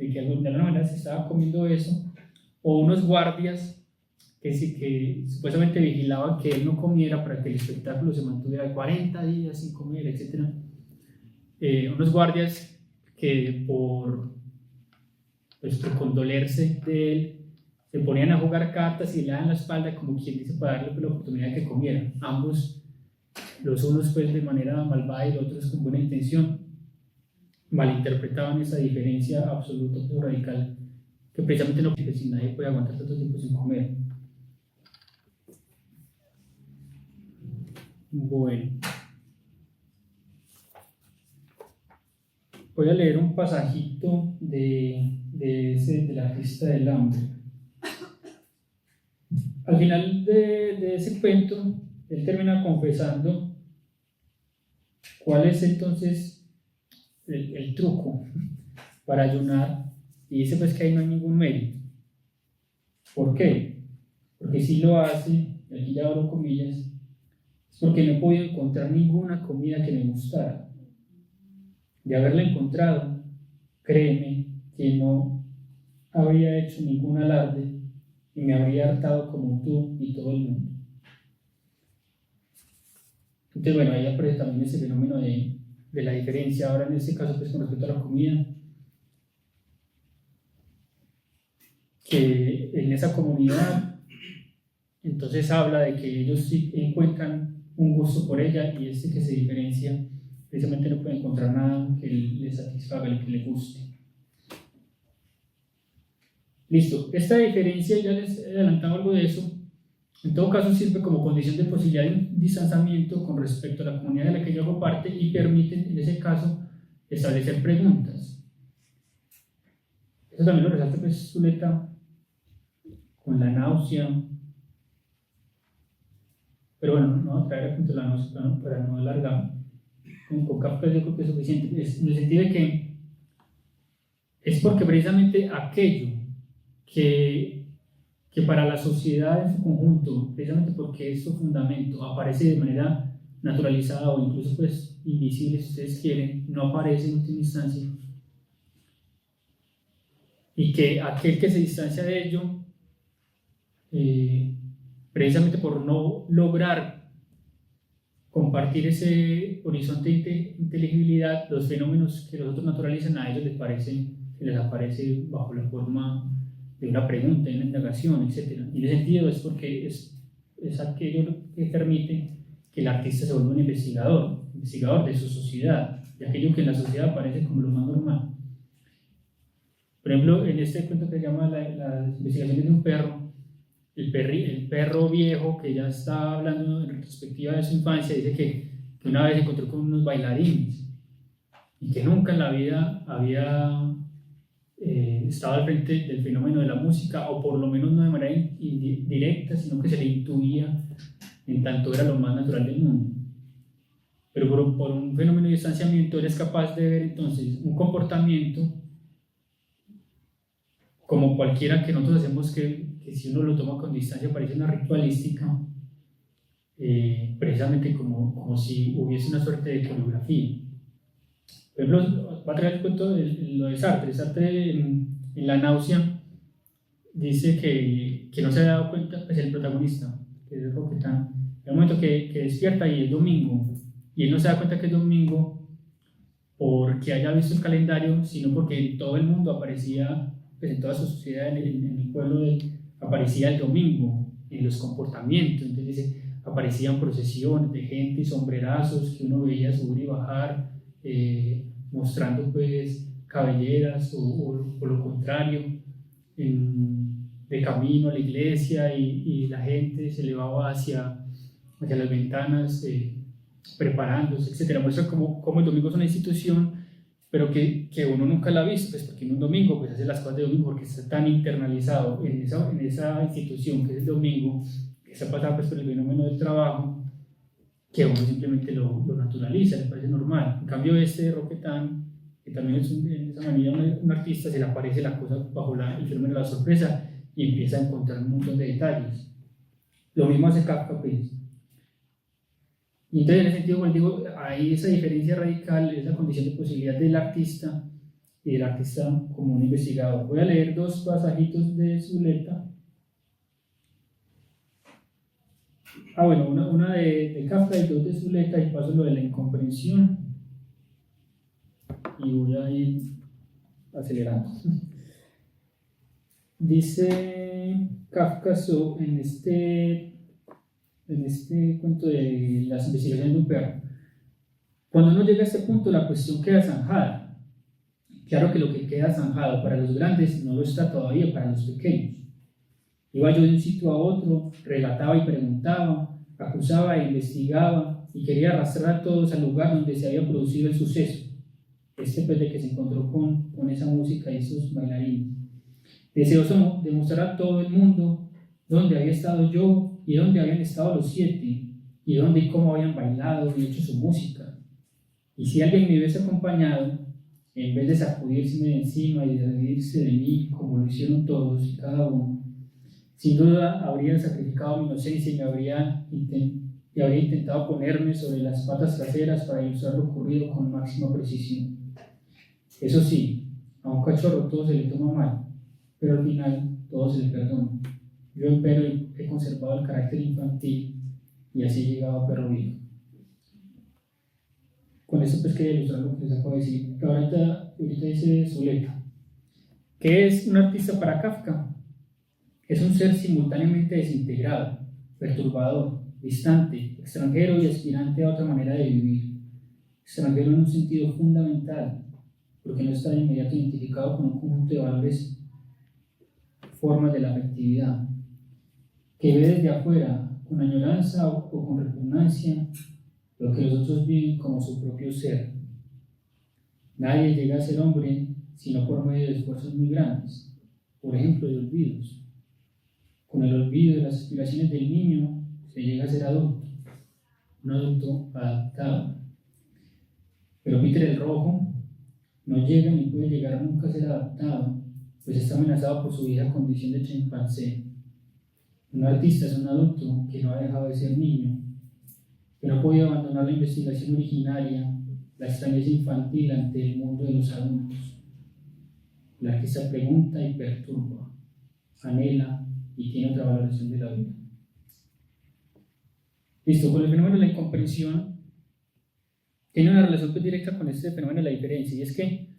de alguna manera se estaba comiendo eso, o unos guardias que supuestamente vigilaban que él no comiera para que el espectáculo se mantuviera 40 días sin comer, etc. Unos guardias que por condolerse de él se ponían a jugar cartas y le daban la espalda, como quien dice, para darle la oportunidad de que comiera. Ambos, los unos pues de manera malvada y los otros con buena intención, malinterpretaban esa diferencia absoluta o radical, que precisamente no, porque si nadie puede aguantar tanto tiempo sin comer. Bueno, voy a leer un pasajito del artista del hambre. Al final de ese cuento, él termina confesando cuál es entonces el truco para ayunar, y dice pues que ahí no hay ningún mérito. ¿Por qué? Porque si lo hace, y aquí ya abro comillas, es porque no he podido encontrar ninguna comida que me gustara. De haberla encontrado, créeme que no habría hecho ningún alarde y me habría hartado como tú y todo el mundo. Entonces, bueno, ahí aparece también ese fenómeno de la diferencia. Ahora, en este caso, pues con respecto a la comida, que en esa comunidad, entonces habla de que ellos sí encuentran un gusto por ella, y este que se diferencia precisamente no puede encontrar nada que le satisfaga, que le guste. Listo, esta diferencia, ya les he adelantado algo de eso, en todo caso sirve como condición de posibilidad de un distanciamiento con respecto a la comunidad de la que yo hago parte y permite en ese caso establecer preguntas. Eso también lo resalta pues Zuleta con la náusea, pero bueno, no voy a traer a punto la náusea para no alargar. Con Kafka yo creo que es suficiente, en el sentido de que es porque precisamente aquello que para la sociedad en su conjunto, precisamente porque es su fundamento, aparece de manera naturalizada o incluso pues invisible si ustedes quieren, no aparece en última instancia, y que aquel que se distancia de ello, precisamente por no lograr compartir ese horizonte de inteligibilidad, los fenómenos que los otros naturalizan a ellos les aparece bajo la forma de una pregunta, de una indagación, etc. Y en ese sentido es porque es aquello que permite que el artista se vuelva un investigador de su sociedad, de aquello que en la sociedad aparece como lo más normal. Por ejemplo, en este cuento que se llama las investigaciones de un perro, el perro viejo que ya está hablando en retrospectiva de su infancia, dice que una vez se encontró con unos bailarines y que nunca en la vida había estado al frente del fenómeno de la música, o por lo menos no de manera directa, sino que se le intuía en tanto era lo más natural del mundo. Pero por un fenómeno de distanciamiento eres capaz de ver entonces un comportamiento como cualquiera que nosotros hacemos, que si uno lo toma con distancia parece una ritualística, precisamente como si hubiese una suerte de coreografía. Por ejemplo, va a traer el cuento de lo de Sartre. Sartre en La náusea dice que no se había dado cuenta, pues el protagonista, que es Roquetán, en el momento que despierta y es domingo, y él no se da cuenta que es domingo porque haya visto el calendario, sino porque en todo el mundo aparecía, pues en toda su sociedad, en el pueblo aparecía el domingo, en los comportamientos. Entonces dice, aparecían procesiones de gente y sombrerazos que uno veía subir y bajar, mostrando pues cabelleras o lo contrario, de camino a la iglesia, y la gente se elevaba hacia las ventanas preparándose, etc. Muestra cómo el domingo es una institución, pero que uno nunca la ha visto, pues porque en un domingo pues hace las cosas de domingo, porque está tan internalizado en esa institución que es el domingo, que está pasado pues por el fenómeno del trabajo, que uno simplemente lo naturaliza, le parece normal. En cambio de Roquetán, que también es en esa manera un artista, se le aparece la cosa bajo el fenómeno de la sorpresa y empieza a encontrar un montón de detalles. Lo mismo hace Kafka, pues. Y entonces en ese sentido, como digo, hay esa diferencia radical, esa condición de posibilidad del artista y del artista como un investigador. Voy a leer dos pasajitos de Zuleta. Bueno, una de Kafka y dos de Zuleta, y paso lo de la incomprensión y voy a ir acelerando. Dice Kafka en este cuento de las investigaciones de un perro: cuando uno llega a este punto, la cuestión queda zanjada. Claro que lo que queda zanjado para los grandes no lo está todavía para los pequeños. Iba yo de un sitio a otro, relataba y preguntaba, acusaba e investigaba, y quería arrastrar a todos al lugar donde se había producido el suceso, pues de que se encontró con esa música y esos bailarines. Deseoso de mostrar a todo el mundo dónde había estado yo y dónde habían estado los 7, y dónde y cómo habían bailado y hecho su música. Y si alguien me hubiese acompañado, en vez de sacudirse de encima y de reírse de mí como lo hicieron todos y cada uno, sin duda habría sacrificado mi inocencia y habría intentado ponerme sobre las patas traseras para ilustrar lo ocurrido con máxima precisión. Eso sí, a un cachorro todo se le toma mal, pero al final todo se le perdona. Yo empero he conservado el carácter infantil, y así llegaba Perro Viejo. Con esto pues quería ilustrar lo que les acabo de decir. Ahorita dice Zuleta: ¿qué es un artista para Kafka? Es un ser simultáneamente desintegrado, perturbador, distante, extranjero y aspirante a otra manera de vivir. Extranjero en un sentido fundamental, porque no está de inmediato identificado con un conjunto de valores, formas de la afectividad, que ve desde afuera con añoranza o con repugnancia lo que los otros viven como su propio ser. Nadie llega a ser hombre sino por medio de esfuerzos muy grandes, por ejemplo, de olvidos. Con el olvido de las aspiraciones del niño se llega a ser adulto, un adulto adaptado. Pero Peter el Rojo no llega ni puede llegar nunca a ser adaptado, pues está amenazado por su vieja condición de chimpancé. Un artista es un adulto que no ha dejado de ser niño, que no ha podido abandonar la investigación originaria, la extrañeza infantil ante el mundo de los adultos. El artista pregunta y perturba, anhela y tiene otra valoración de la vida. Listo, con el fenómeno de la incomprensión tiene una relación directa con este fenómeno de la diferencia, y es que,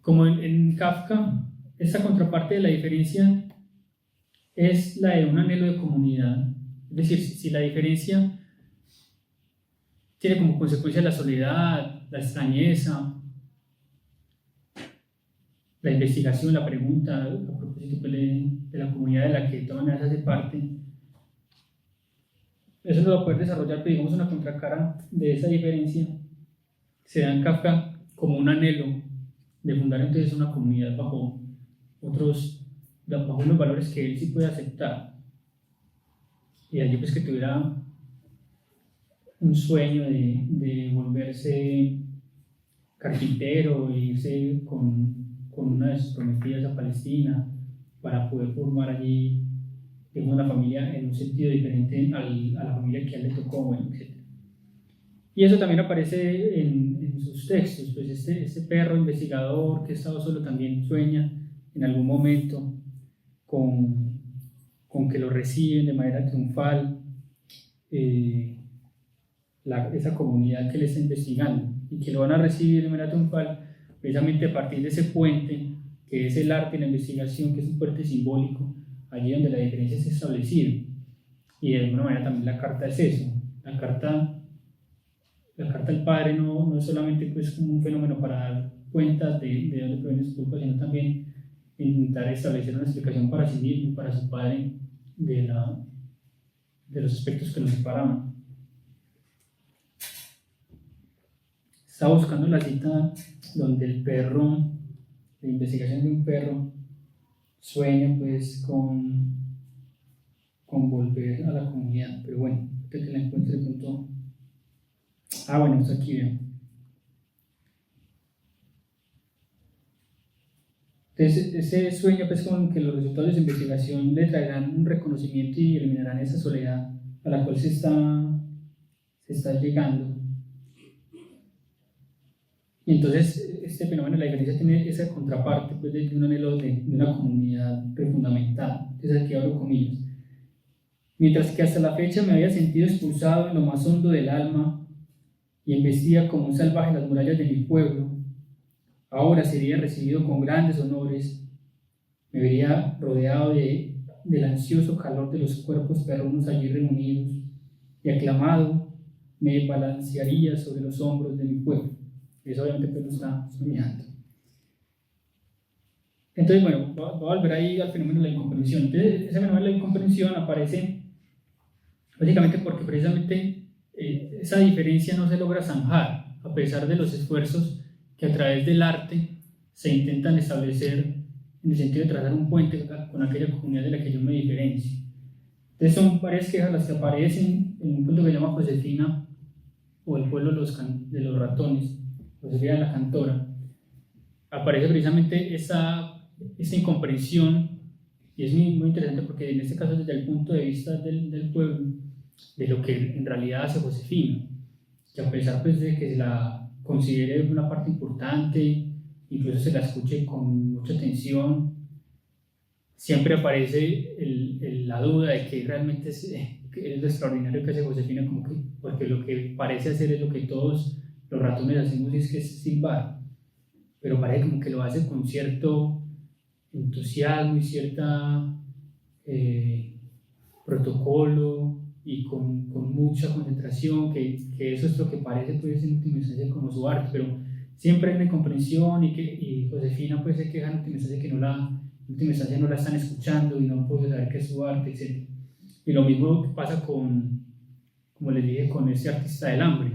como en Kafka, esta contraparte de la diferencia es la de un anhelo de comunidad. Es decir, si la diferencia tiene como consecuencia la soledad, la extrañeza, la investigación, la pregunta, a propósito de la comunidad de la que de todas maneras hace parte, eso lo va a poder desarrollar, pero digamos una contracara de esa diferencia se da en Kafka como un anhelo de fundar entonces una comunidad bajo unos valores que él sí puede aceptar, y allí pues que tuviera un sueño de volverse carpintero e irse con una de sus prometidas a Palestina para poder formar allí una familia en un sentido diferente a la familia que a él le tocó, bueno, etc. Y eso también aparece en sus textos, pues este perro investigador que ha estado solo también sueña en algún momento con que lo reciben de manera triunfal esa comunidad que le está investigando, y que lo van a recibir de manera triunfal precisamente a partir de ese puente que es el arte y la investigación, que es un puente simbólico allí donde la diferencia es establecida. Y de alguna manera también la carta es eso. La carta al padre no es solamente pues como un fenómeno para dar cuenta de dónde proviene su culpa, sino también intentar establecer una explicación para sí mismo y para su padre de los aspectos que nos separaban. Estaba buscando la cita donde el perro, la investigación de un perro, sueña pues con volver a la comunidad, pero bueno, creo que la encuentre de pronto. Bueno, está aquí, vean. Entonces, ese sueño pues con que los resultados de su investigación le traerán un reconocimiento y eliminarán esa soledad a la cual se está llegando. Y entonces este fenómeno de la diferencia tiene esa contraparte pues, de un anhelo de una comunidad fundamental, que es aquí abro comillas. Mientras que hasta la fecha me había sentido expulsado en lo más hondo del alma y embestía como un salvaje en las murallas de mi pueblo, ahora sería recibido con grandes honores, me vería rodeado del ansioso calor de los cuerpos perrunos allí reunidos, y aclamado me balancearía sobre los hombros de mi pueblo. Eso obviamente pues no está soñando. Entonces, bueno, voy a volver ahí al fenómeno de la incomprensión. Entonces, ese fenómeno de la incomprensión aparece básicamente porque precisamente esa diferencia no se logra zanjar, a pesar de los esfuerzos que a través del arte se intentan establecer en el sentido de trazar un puente con aquella comunidad de la que yo me diferencio. Entonces son varias quejas las que aparecen en un punto que se llama Josefina, o el pueblo de los ratones, Josefina la cantora. Aparece precisamente esta incomprensión, y es muy interesante porque en este caso desde el punto de vista del pueblo, de lo que en realidad hace Josefina, que a pesar pues, de que se la considere una parte importante, incluso se la escuche con mucha atención, siempre aparece la duda de que realmente es lo extraordinario que hace Josefina, como que, porque lo que parece hacer es lo que todos los ratones hacemos, es que es silbar, pero parece como que lo hace con cierto entusiasmo y cierta protocolo y con mucha concentración, que eso es lo que parece pues en última instancia como su arte, pero siempre hay una incomprensión y Josefina pues se queja en última instancia que en última instancia no la están escuchando y no puede saber qué es su arte, etc. Y lo mismo pasa como les dije, con este artista del hambre.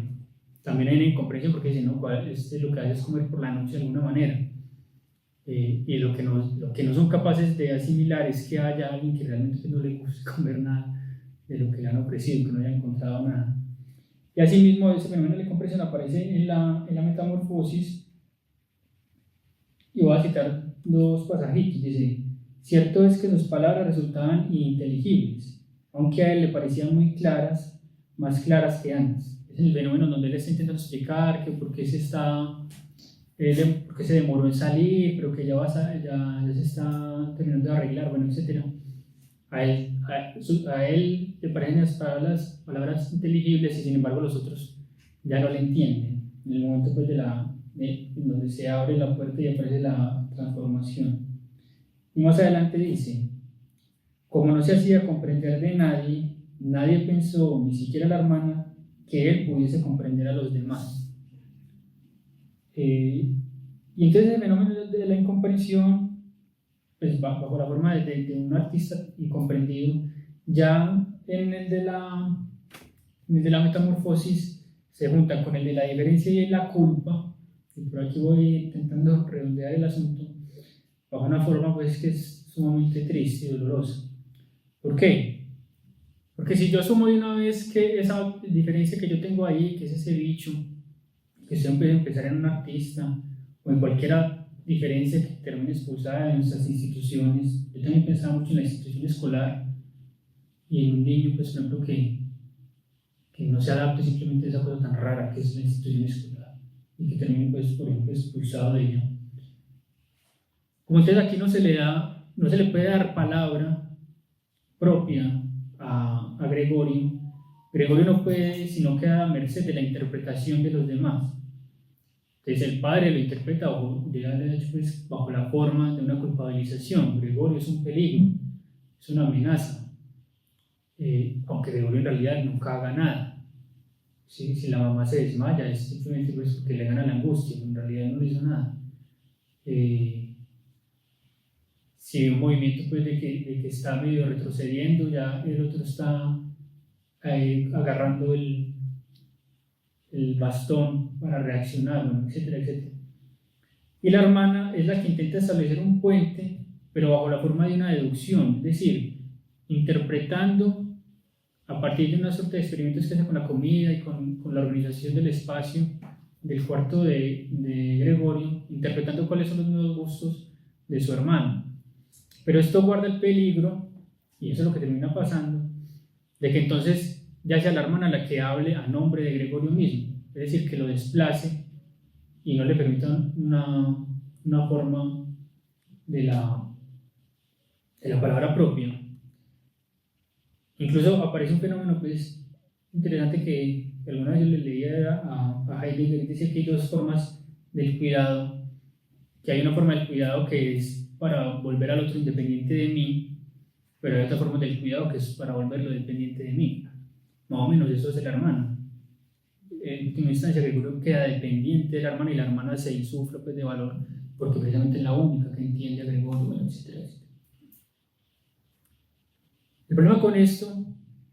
También hay una incomprensión porque dicen, no, lo que hace es comer por la noche de alguna manera. Y lo que no son capaces de asimilar es que haya alguien que realmente no le guste comer nada de lo que le han ofrecido, que no haya encontrado nada. Y asimismo, ese fenómeno de la comprensión aparece en la Metamorfosis. Y voy a citar dos pasajitos. Dice: cierto es que sus palabras resultaban ininteligibles, aunque a él le parecían muy claras, más claras que antes. Es el fenómeno donde él está intentando explicar que por qué porque se demoró en salir, pero que ya se está terminando de arreglar, bueno, etc. A él le parecen las palabras inteligibles y sin embargo los otros ya no le entienden. En el momento pues, en donde se abre la puerta y aparece la transformación. Y más adelante dice: como no se hacía comprender de nadie, nadie pensó, ni siquiera la hermana, que él pudiese comprender a los demás. Y entonces el fenómeno de la incomprensión, pues bajo la forma de un artista incomprendido, ya en el de la Metamorfosis se junta con el de la diferencia y la culpa, y por aquí voy intentando redondear el asunto, bajo una forma pues que es sumamente triste y dolorosa. ¿Por qué? Porque si yo asumo de una vez que esa diferencia que yo tengo ahí, que es ese bicho, que usted puede empezar en un artista o en cualquier diferencia que termine expulsada de nuestras instituciones. Yo también pensaba mucho en la institución escolar y en un niño, pues, por ejemplo, que no se adapte simplemente a esa cosa tan rara que es la institución escolar y que termine, pues, por ejemplo, expulsado de ella. Como entonces aquí no se le puede dar palabra propia a Gregorio. Gregorio no puede, sino queda a merced de la interpretación de los demás. Entonces el padre lo interpreta bajo la forma de una culpabilización. Gregorio es un peligro, es una amenaza, aunque Gregorio en realidad nunca haga nada. ¿Sí? Si la mamá se desmaya es simplemente pues porque le gana la angustia, en realidad no le hizo nada. Si hay un movimiento pues, de que está medio retrocediendo, ya el otro está agarrando el bastón para reaccionar, bueno, etcétera, etcétera. Y la hermana es la que intenta establecer un puente, pero bajo la forma de una deducción, es decir, interpretando a partir de una suerte de experimentos que hace con la comida y con la organización del espacio del cuarto de Gregorio, interpretando cuáles son los nuevos gustos de su hermano. Pero esto guarda el peligro, y eso es lo que termina pasando, de que entonces ya sea la hermana la que hable a nombre de Gregorio mismo, es decir, que lo desplace y no le permita una forma de la palabra propia. Incluso aparece un fenómeno pues, interesante que alguna vez yo le leía a Heidegger, y decía que hay dos formas del cuidado, que hay una forma del cuidado que es para volver al otro independiente de mí, pero hay otra forma del cuidado que es para volverlo dependiente de mí. Más o menos eso es el hermano. En última instancia, Gregorio queda dependiente de la hermana y la hermana se insufla pues, de valor porque precisamente es la única que entiende a Gregorio, bueno, etcétera, etcétera. El problema con esto,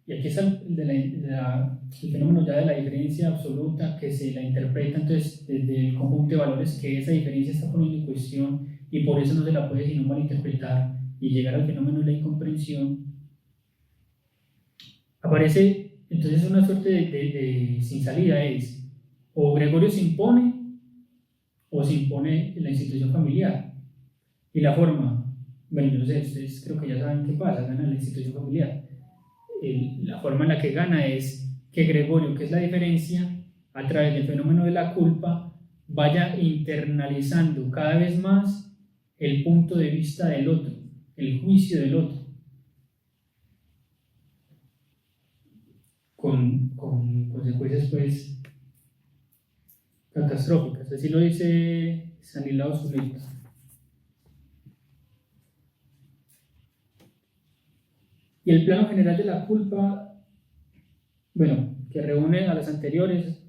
y aquí está el fenómeno ya de la diferencia absoluta que se la interpreta entonces desde el conjunto de valores que esa diferencia está poniendo en cuestión y por eso no se la puede sino malinterpretar y llegar al fenómeno de la incomprensión. Aparece entonces una suerte de sin salida, es o Gregorio se impone o se impone en la institución familiar. Y la forma, bueno, yo no sé, ustedes creo que ya saben qué pasa, gana la institución familiar. La forma en la que gana es que Gregorio, que es la diferencia, a través del fenómeno de la culpa, vaya internalizando cada vez más el punto de vista del otro, el juicio del otro, con consecuencias pues catastróficas. Así lo dice Stanislao Zuleta. Y el plano general de la culpa, bueno, que reúne a las anteriores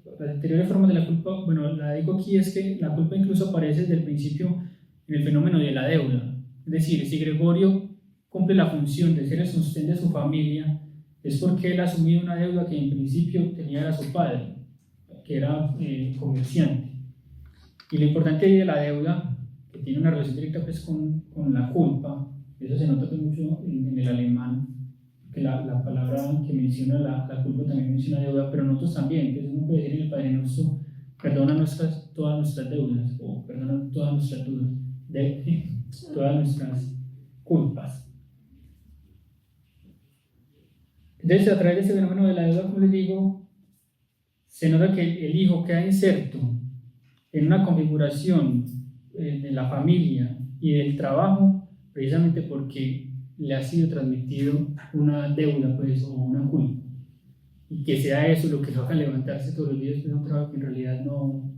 formas de la culpa, bueno, la digo aquí es que la culpa incluso aparece desde el principio en el fenómeno de la deuda. Es decir, si Gregorio cumple la función de ser el sostén de su familia, es porque él ha asumido una deuda que en principio tenía a su padre, que era comerciante. Y lo importante ahí de la deuda, que tiene una relación directa pues, con la culpa, eso se nota pues, mucho en el alemán, que la palabra que menciona la culpa también menciona deuda, pero nosotros también, que uno puede decir en el Padre Nuestro, perdona todas nuestras deudas, o perdona todas nuestras dudas, todas nuestras culpas. Entonces, a través de ese fenómeno de la deuda, como les digo, se nota que el hijo queda inserto en una configuración de la familia y del trabajo, precisamente porque le ha sido transmitido una deuda, pues, o una culpa. Y que sea eso lo que lo haga levantarse todos los días, pues, un trabajo que en realidad no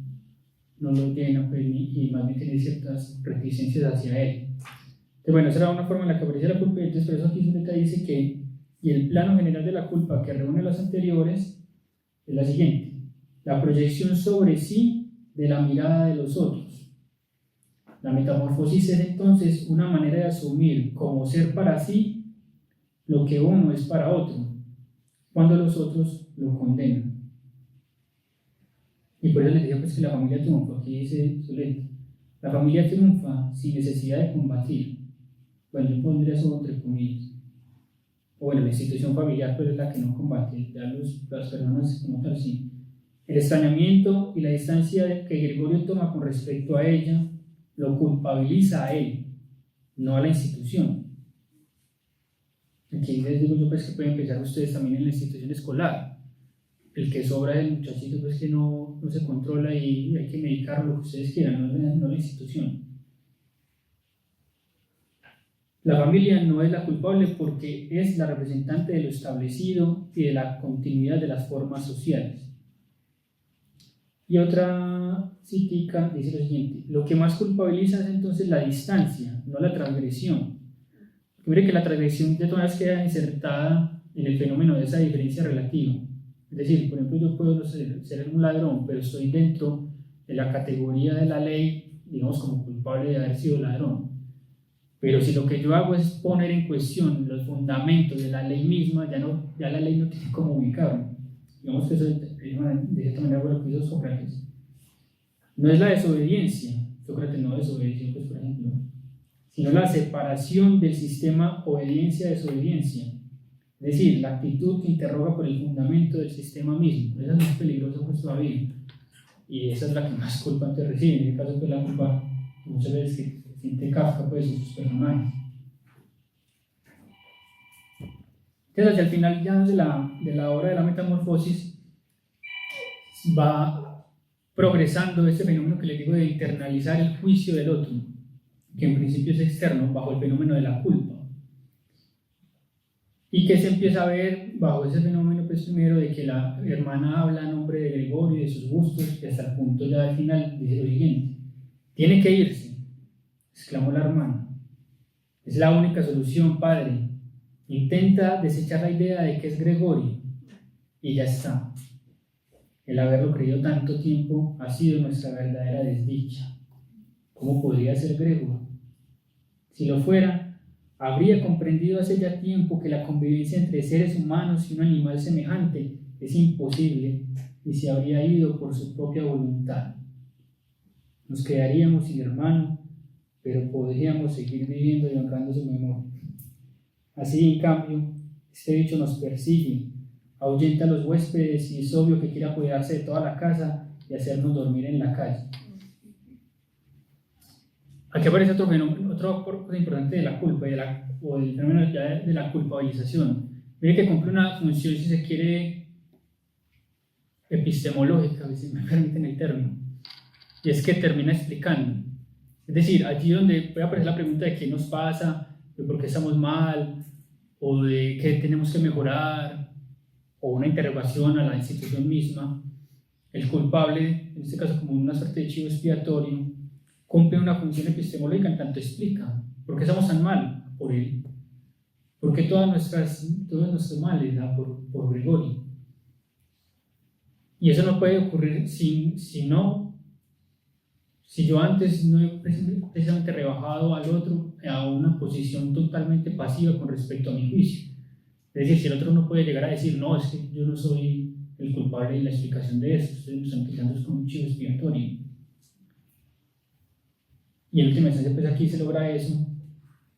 lo llena, pues, y más bien tiene ciertas reticencias hacia él. Entonces, bueno, esa era una forma en la que aparece la culpa. Entonces, por eso aquí Zuleta dice que, y el plano general de la culpa que reúne las anteriores es la siguiente: la proyección sobre sí de la mirada de los otros. La metamorfosis es entonces una manera de asumir como ser para sí lo que uno es para otro, cuando los otros lo condenan. Y por eso les digo pues, que la familia triunfa. Aquí dice Zuleta: la familia triunfa sin necesidad de combatir. Bueno, yo pondría eso entre comillas. O bueno, la institución familiar pues, es la que no combate, ya las personas como tal sí. El extrañamiento y la distancia que Gregorio toma con respecto a ella lo culpabiliza a él, no a la institución. Aquí les digo yo pues, que pueden pensar ustedes también en la institución escolar. El que sobra es el muchachito pues, que no se controla y hay que medicarlo, lo que ustedes quieran, no la institución. La familia no es la culpable porque es la representante de lo establecido y de la continuidad de las formas sociales. Y otra citica dice lo siguiente: lo que más culpabiliza es entonces la distancia, no la transgresión. Porque mire que la transgresión de todas queda insertada en el fenómeno de esa diferencia relativa. Es decir, por ejemplo, yo puedo no ser un ladrón, pero estoy dentro de la categoría de la ley, digamos, como culpable de haber sido ladrón. Pero si lo que yo hago es poner en cuestión los fundamentos de la ley misma, ya la ley no tiene cómo ubicarme. Digamos que eso de cierta manera fue lo que hizo Sócrates. No es la desobediencia, Sócrates no desobedeció, pues, por ejemplo, sino la separación del sistema obediencia-desobediencia. Es decir, la actitud que interroga por el fundamento del sistema mismo. Esa es más peligrosa pues todavía. Y esa es la que más culpa te recibe. En el caso de la culpa, muchas veces que siente Kafka pues, en sus personajes. Entonces, hacia el final ya de la obra de la metamorfosis, va progresando este fenómeno que les digo de internalizar el juicio del otro, que en principio es externo, bajo el fenómeno de la culpa. Y que se empieza a ver bajo ese fenómeno pues, primero de que la hermana habla a nombre de Gregorio y de sus gustos, y hasta el punto ya al final dice lo siguiente: tiene que irse, exclamó la hermana. Es la única solución, padre. Intenta desechar la idea de que es Gregorio, y ya está. El haberlo creído tanto tiempo ha sido nuestra verdadera desdicha. ¿Cómo podría ser Gregorio? Si lo fuera, habría comprendido hace ya tiempo que la convivencia entre seres humanos y un animal semejante es imposible y se habría ido por su propia voluntad. Nos quedaríamos sin hermano, pero podríamos seguir viviendo y honrando su memoria. Así, en cambio, este bicho nos persigue, ahuyenta a los huéspedes y es obvio que quiere apoderarse de toda la casa y hacernos dormir en la calle. Aquí aparece otro fenómeno, otra cosa importante de la culpa o del fenómeno ya de la culpabilización. Mire que cumple una función, si se quiere, epistemológica, si me permiten el término, y es que termina explicando. Es decir, allí donde puede aparecer la pregunta de qué nos pasa, de por qué estamos mal, o de qué tenemos que mejorar, o una interrogación a la institución misma, el culpable, en este caso como una suerte de chivo expiatorio, cumple una función epistemológica en tanto explica por qué estamos tan mal por él. porque todos nuestros males da por Gregorio. Y eso no puede ocurrir si yo antes no he precisamente rebajado al otro a una posición totalmente pasiva con respecto a mi juicio. Es decir, si el otro no puede llegar a decir, no, es que yo no soy el culpable de la explicación de eso, ustedes me están utilizando como un chivo expiatorio. Y en última instancia, pues aquí se logra eso,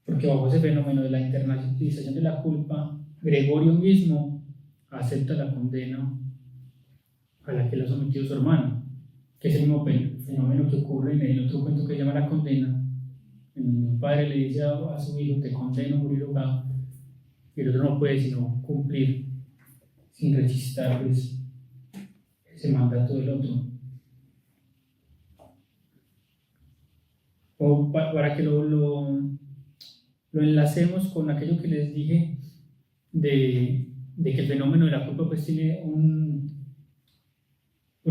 porque bajo ese fenómeno de la internalización de la culpa, Gregorio mismo acepta la condena a la que lo ha sometido su hermano, que es el mismo fenómeno que ocurre en el otro cuento que se llama La Condena, en donde un padre le dice a su hijo, te condeno a morir ahogado, y el otro no puede sino cumplir sin rechistar pues, ese mandato del otro. O para que lo enlacemos con aquello que les dije de que el fenómeno de la culpa pues tiene una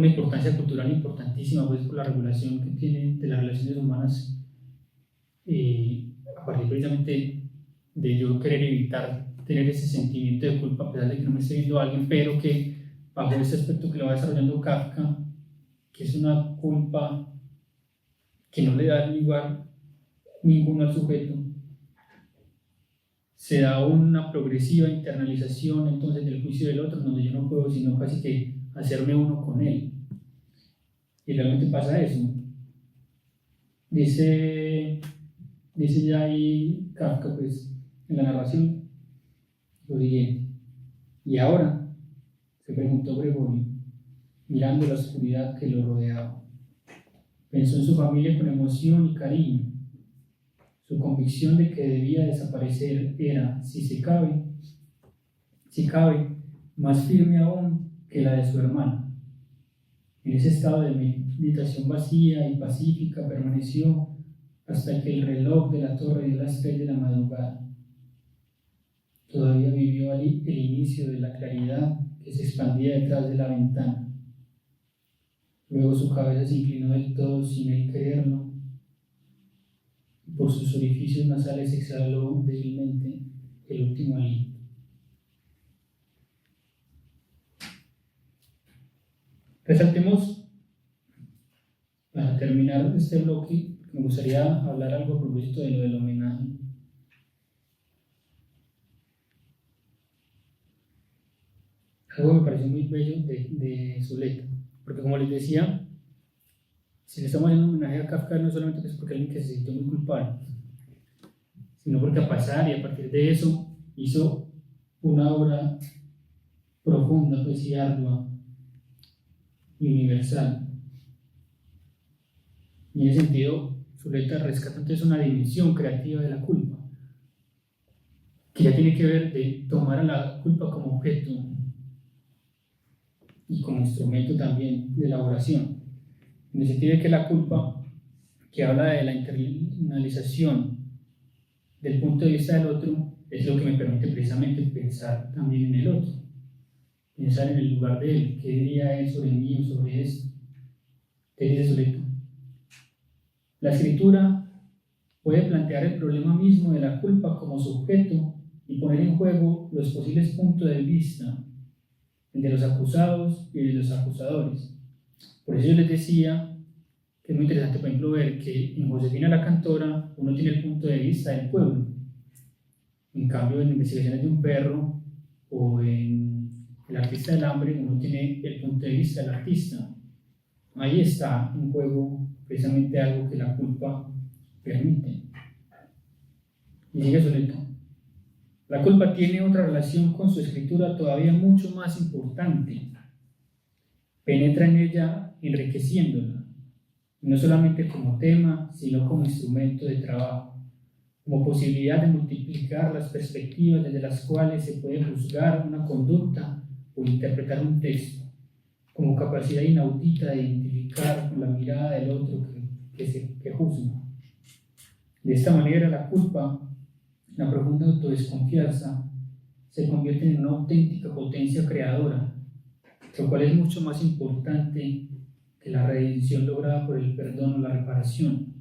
importancia cultural importantísima pues por la regulación que tiene de las relaciones humanas, a partir precisamente de yo querer evitar tener ese sentimiento de culpa a pesar de que no me esté viendo a alguien, pero que bajo ese aspecto que lo va desarrollando Kafka, que es una culpa que no le da lugar ninguno al sujeto, se da una progresiva internalización entonces del juicio del otro, donde yo no puedo sino casi que hacerme uno con él. Y realmente pasa eso. Dice ya ahí Kafka pues en la narración lo siguiente: y ahora, se preguntó Gregorio, mirando la oscuridad que lo rodeaba. Pensó en su familia con emoción y cariño. Su convicción de que debía desaparecer era, si cabe, más firme aún que la de su hermana. En ese estado de meditación vacía y pacífica permaneció hasta que el reloj de la torre dio las 3 de la madrugada. Todavía vivió el inicio de la claridad que se expandía detrás de la ventana. Luego su cabeza se inclinó del todo sin él quererlo. Por sus orificios nasales exhaló débilmente el último aliento. Resaltemos, para terminar este bloque, me gustaría hablar algo a propósito de lo del homenaje. Algo me pareció muy bello de Zuleta, porque como les decía, si le estamos haciendo un homenaje a Kafka no solamente es porque alguien que se sintió muy culpable, sino porque a pasar y a partir de eso hizo una obra profunda, pues y ardua y universal. Y en ese sentido, Zuleta rescata entonces una dimensión creativa de la culpa, que ya tiene que ver de tomar a la culpa como objeto y como instrumento también de elaboración. En el sentido de que la culpa, que habla de la internalización del punto de vista del otro, es lo que me permite precisamente pensar también en el otro, pensar en el lugar de él, qué diría él sobre mí o sobre esto. ¿Qué dice Zuleta? La escritura puede plantear el problema mismo de la culpa como sujeto y poner en juego los posibles puntos de vista, el de los acusados y el de los acusadores. Por eso yo les decía que es muy interesante, por ejemplo, ver que en Josefina la Cantora uno tiene el punto de vista del pueblo. En cambio, en Investigaciones de un perro o en El artista del hambre uno tiene el punto de vista del artista. Ahí está en juego precisamente algo que la culpa permite. Y sigue Zuleta. La culpa tiene otra relación con su escritura todavía mucho más importante. Penetra en ella enriqueciéndola, no solamente como tema, sino como instrumento de trabajo, como posibilidad de multiplicar las perspectivas desde las cuales se puede juzgar una conducta o interpretar un texto, como capacidad inaudita de identificar con la mirada del otro que juzga. De esta manera, la culpa, la profunda autodesconfianza, se convierte en una auténtica potencia creadora, lo cual es mucho más importante que la redención lograda por el perdón o la reparación.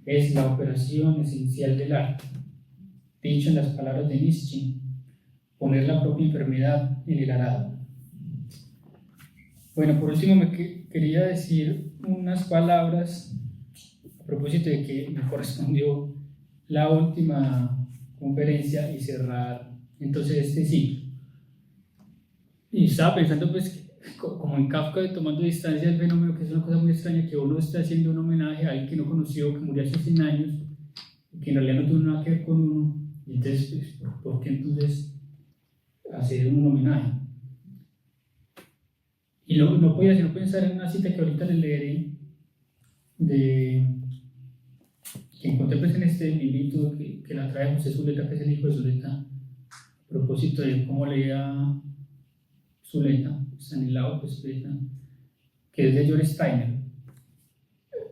Es la operación esencial del arte. Dicho en las palabras de Nietzsche, poner la propia enfermedad en el arado. Bueno, por último quería decir unas palabras a propósito de que me correspondió la última conferencia y cerrar entonces este ciclo. Y estaba pensando pues como en Kafka, tomando distancia del fenómeno, que es una cosa muy extraña, que uno está haciendo un homenaje a alguien que no conoció, que murió hace 100 años, que en realidad no tuvo nada que ver con uno. Y entonces, pues, ¿por qué entonces hacer un homenaje? Y no podía sino pensar en una cita que ahorita le leeré, que encontré pues en este librito que la trae José Zuleta, que es el hijo de Zuleta, a propósito de cómo leía Zuleta, Stanislao pues, Zuleta, que es de George Steiner,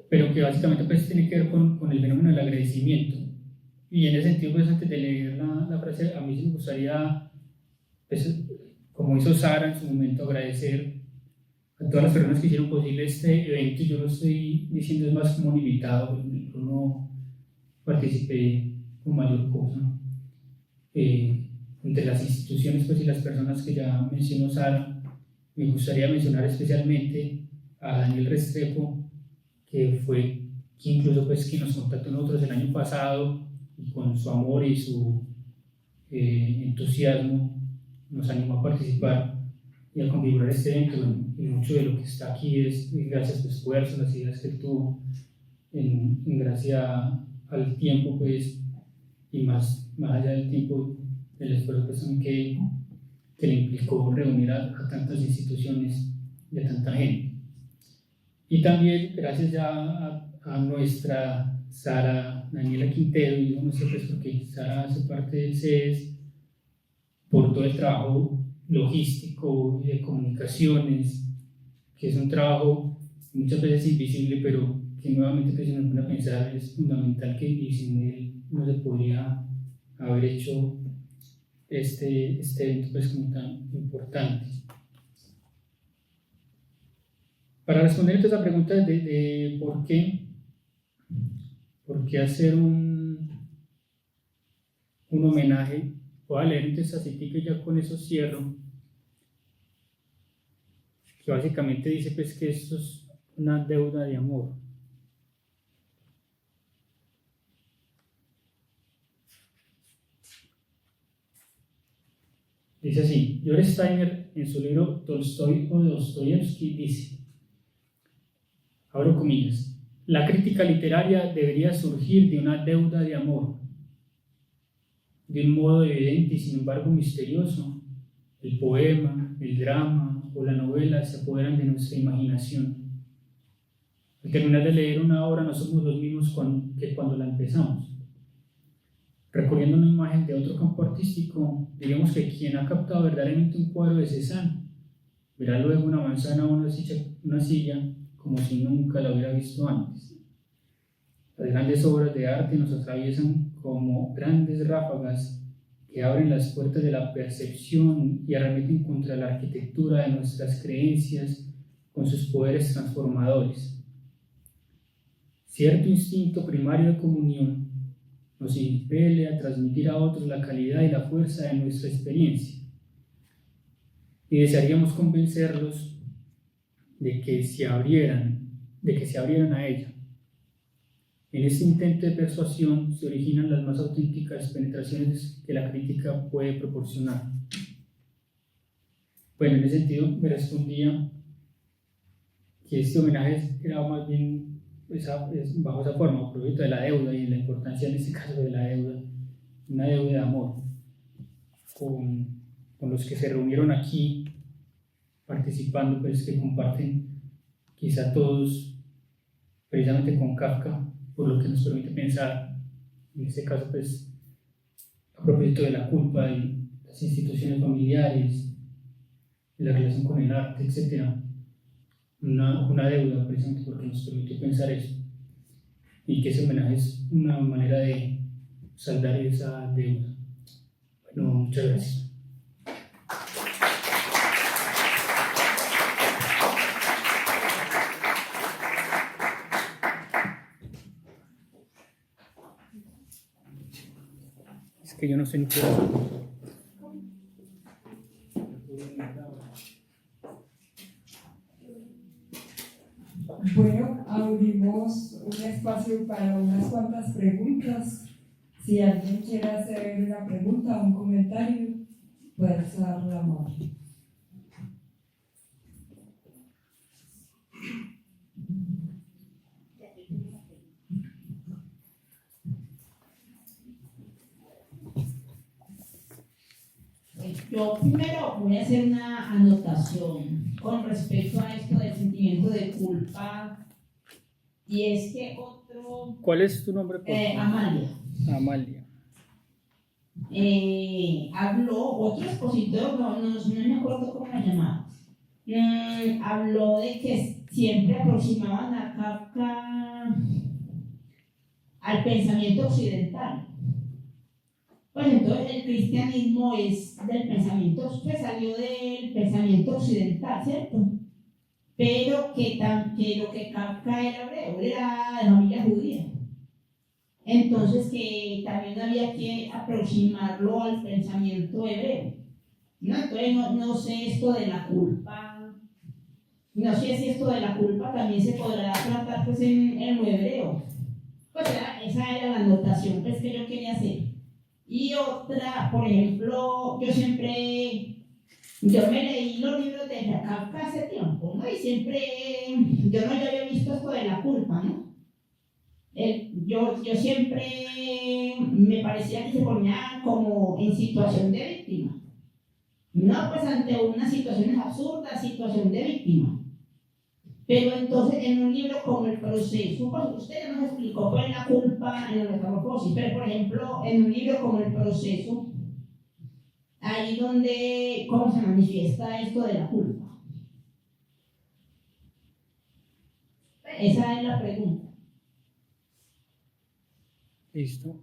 pero que básicamente pues tiene que ver con el fenómeno del agradecimiento. Y en ese sentido, pues antes de leer la frase, a mí sí me gustaría, pues, como hizo Sara en su momento, agradecer a todas las personas que hicieron posible este evento. Yo lo estoy diciendo es más como un invitado, yo no participé con mayor cosa. Entre las instituciones pues, y las personas que ya mencionó Sara, me gustaría mencionar especialmente a Daniel Restrepo, que fue quien incluso pues, quien nos contactó nosotros el año pasado, y con su amor y su entusiasmo nos animó a participar y a configurar este evento. Y mucho de lo que está aquí es gracias a su esfuerzo, las ideas que él tuvo, en gracia al tiempo, pues, y más allá del tiempo, el esfuerzo pues, también que le implicó reunir a tantas instituciones y a tanta gente. Y también gracias ya a nuestra Sara Daniela Quintero, y no sé pues porque Sara hace parte del CES, por todo el trabajo logístico y de comunicaciones, que es un trabajo muchas veces invisible, pero que nuevamente pues, si nos pone a pensar es fundamental, que y sin él no se podría haber hecho este evento pues, como tan importante. Para responder a esta pregunta de por qué hacer un homenaje, voy a leer entonces así que ya con eso cierro, que básicamente dice pues, que esto es una deuda de amor. Dice así, George Steiner en su libro Tolstoy o Dostoyevsky dice, abro comillas, la crítica literaria debería surgir de una deuda de amor. De un modo evidente y sin embargo misterioso, el poema, el drama o la novela se apoderan de nuestra imaginación. Al terminar de leer una obra no somos los mismos que cuando la empezamos. Recorriendo una imagen de otro campo artístico, diríamos que quien ha captado verdaderamente un cuadro de Cézanne verá luego una manzana o una silla como si nunca la hubiera visto antes. Las grandes obras de arte nos atraviesan como grandes ráfagas que abren las puertas de la percepción y arremeten contra la arquitectura de nuestras creencias con sus poderes transformadores. Cierto instinto primario de comunión nos impele a transmitir a otros la calidad y la fuerza de nuestra experiencia, y desearíamos convencerlos de que se abrieran a ella. En este intento de persuasión se originan las más auténticas penetraciones que la crítica puede proporcionar. Bueno, en ese sentido me respondía que este homenaje era más bien bajo esa forma, a propósito de la deuda y la importancia en este caso de la deuda, una deuda de amor con los que se reunieron aquí participando, pues que comparten quizá todos precisamente con Kafka, por lo que nos permite pensar, en este caso pues a propósito de la culpa de las instituciones familiares, de la relación con el arte, etc. Una deuda precisamente porque nos permitió pensar eso, y que ese homenaje es una manera de saldar esa deuda. Bueno, muchas gracias. que yo no sé ni qué es. Bueno, abrimos un espacio para unas cuantas preguntas. Si alguien quiere hacer una pregunta o un comentario, puede alzar la mano. Yo primero voy a hacer una anotación con respecto a esto del sentimiento de culpa, y es que ¿Cuál es tu nombre? Por favor? Amalia, Amalia. habló, otro expositor, no me acuerdo cómo la llamaba, habló de que siempre aproximaban a Kafka al pensamiento occidental. Pues entonces el cristianismo es del pensamiento, pues salió del pensamiento occidental, ¿cierto? Pero que lo que Kafka era hebreo, era de familia judía. Entonces que también había que aproximarlo al pensamiento hebreo. ¿No? Entonces no sé esto de la culpa, no sé si esto de la culpa también se podrá tratar pues en lo hebreo. Pues esa era la anotación pues, que yo quería hacer. Y otra, por ejemplo, yo me leí los libros de Kafka hace tiempo, ¿no? Y siempre, yo no había visto esto de la culpa, ¿no? Yo siempre me parecía que se ponía como en situación de víctima. No, pues ante unas situaciones absurdas, situación de víctima. Pero entonces en un libro como El Proceso, pues usted ya nos explicó cuál es la culpa en la metamorfosis, pero por ejemplo en un libro como El Proceso, ahí donde, ¿cómo se manifiesta esto de la culpa? Esa es la pregunta. Listo.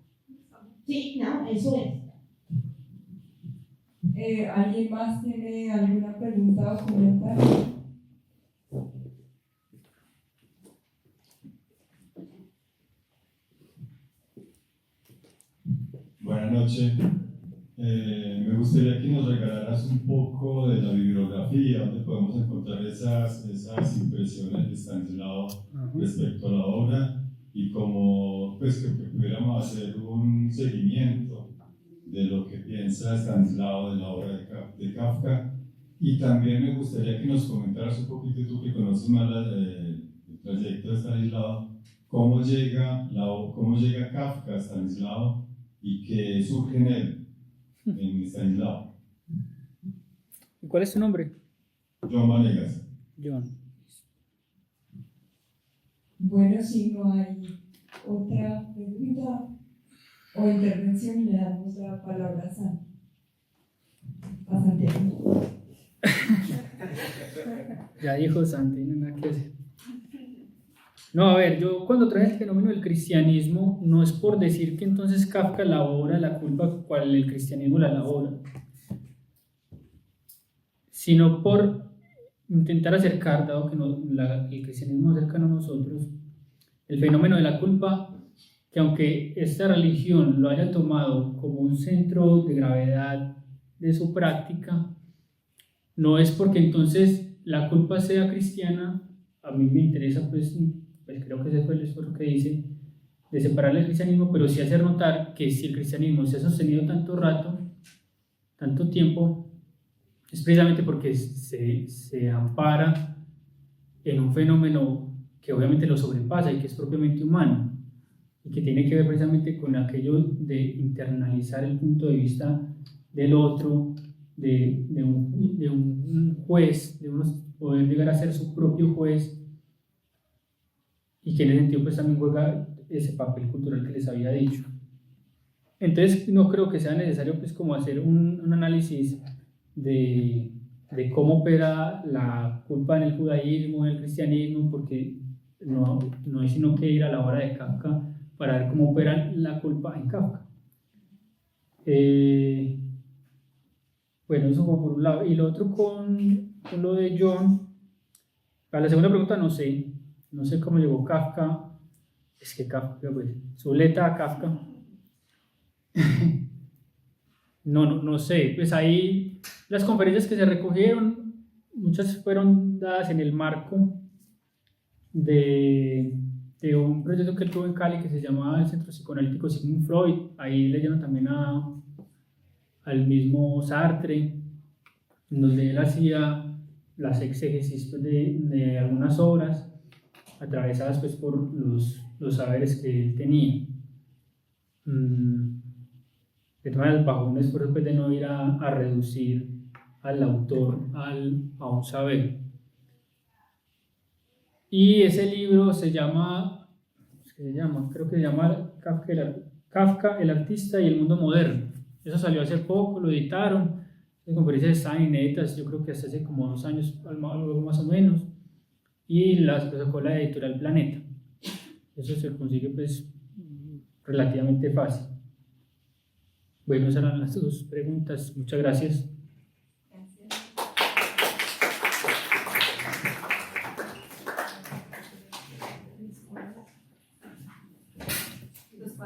Sí, no, eso es. ¿Alguien más tiene alguna pregunta o comentario? Buenas noches. Me gustaría que nos regalaras un poco de la bibliografía, donde podemos encontrar esas impresiones de Stanislao respecto a la obra, y como pues, que pudiéramos hacer un seguimiento de lo que piensa Stanislao de la obra de Kafka. Y también me gustaría que nos comentaras un poquito, tú que conoces más el trayecto de Stanislao, cómo llega Kafka a Stanislao y qué surge en él, en Stanislao. ¿Y cuál es tu nombre? John Vanegas. John. Bueno, si no hay otra pregunta o intervención, le damos la palabra a Santiago. Ya dijo Santi, no hay nada que hacer. No, a ver, yo cuando traje el fenómeno del cristianismo, no es por decir que entonces Kafka elabora la culpa cual el cristianismo la elabora, sino por intentar acercar, dado que el cristianismo es cercano a nosotros, el fenómeno de la culpa, que aunque esta religión lo haya tomado como un centro de gravedad de su práctica, no es porque entonces la culpa sea cristiana. A mí me interesa, pues creo que ese fue el esfuerzo que hice de separar el cristianismo, pero sí hacer notar que si el cristianismo se ha sostenido tanto rato, tanto tiempo, es precisamente porque se ampara en un fenómeno que obviamente lo sobrepasa y que es propiamente humano, y que tiene que ver precisamente con aquello de internalizar el punto de vista del otro, de un juez, de uno poder llegar a ser su propio juez, y que en ese sentido pues también juega ese papel cultural que les había dicho. Entonces no creo que sea necesario pues como hacer un análisis de cómo opera la culpa en el judaísmo, en el cristianismo, porque no hay sino que ir a la obra de Kafka para ver cómo opera la culpa en Kafka. Bueno, eso como por un lado. Y lo otro con lo de John, para la segunda pregunta no sé cómo llegó Kafka, es que Kafka, pues, Zuleta a Kafka. No sé, pues ahí las conferencias que se recogieron, muchas fueron dadas en el marco de un proyecto que él tuvo en Cali que se llamaba el Centro Psicoanalítico Sigmund Freud. Ahí leyeron también al mismo Sartre, en donde él hacía las exégesis pues, de algunas obras atravesadas pues, por los saberes que él tenía. De todas maneras, bajo un esfuerzo pues, de no ir a reducir al autor a un saber. Y ese libro creo que se llama Kafka, el artista y el mundo moderno. Eso salió hace poco, lo editaron. Las conferencias están inéditas, yo creo que hasta hace como 2 años, algo más o menos. Y las sacó la editorial Planeta. Eso se consigue pues relativamente fácil. Bueno, esas eran las 2 preguntas. Muchas gracias.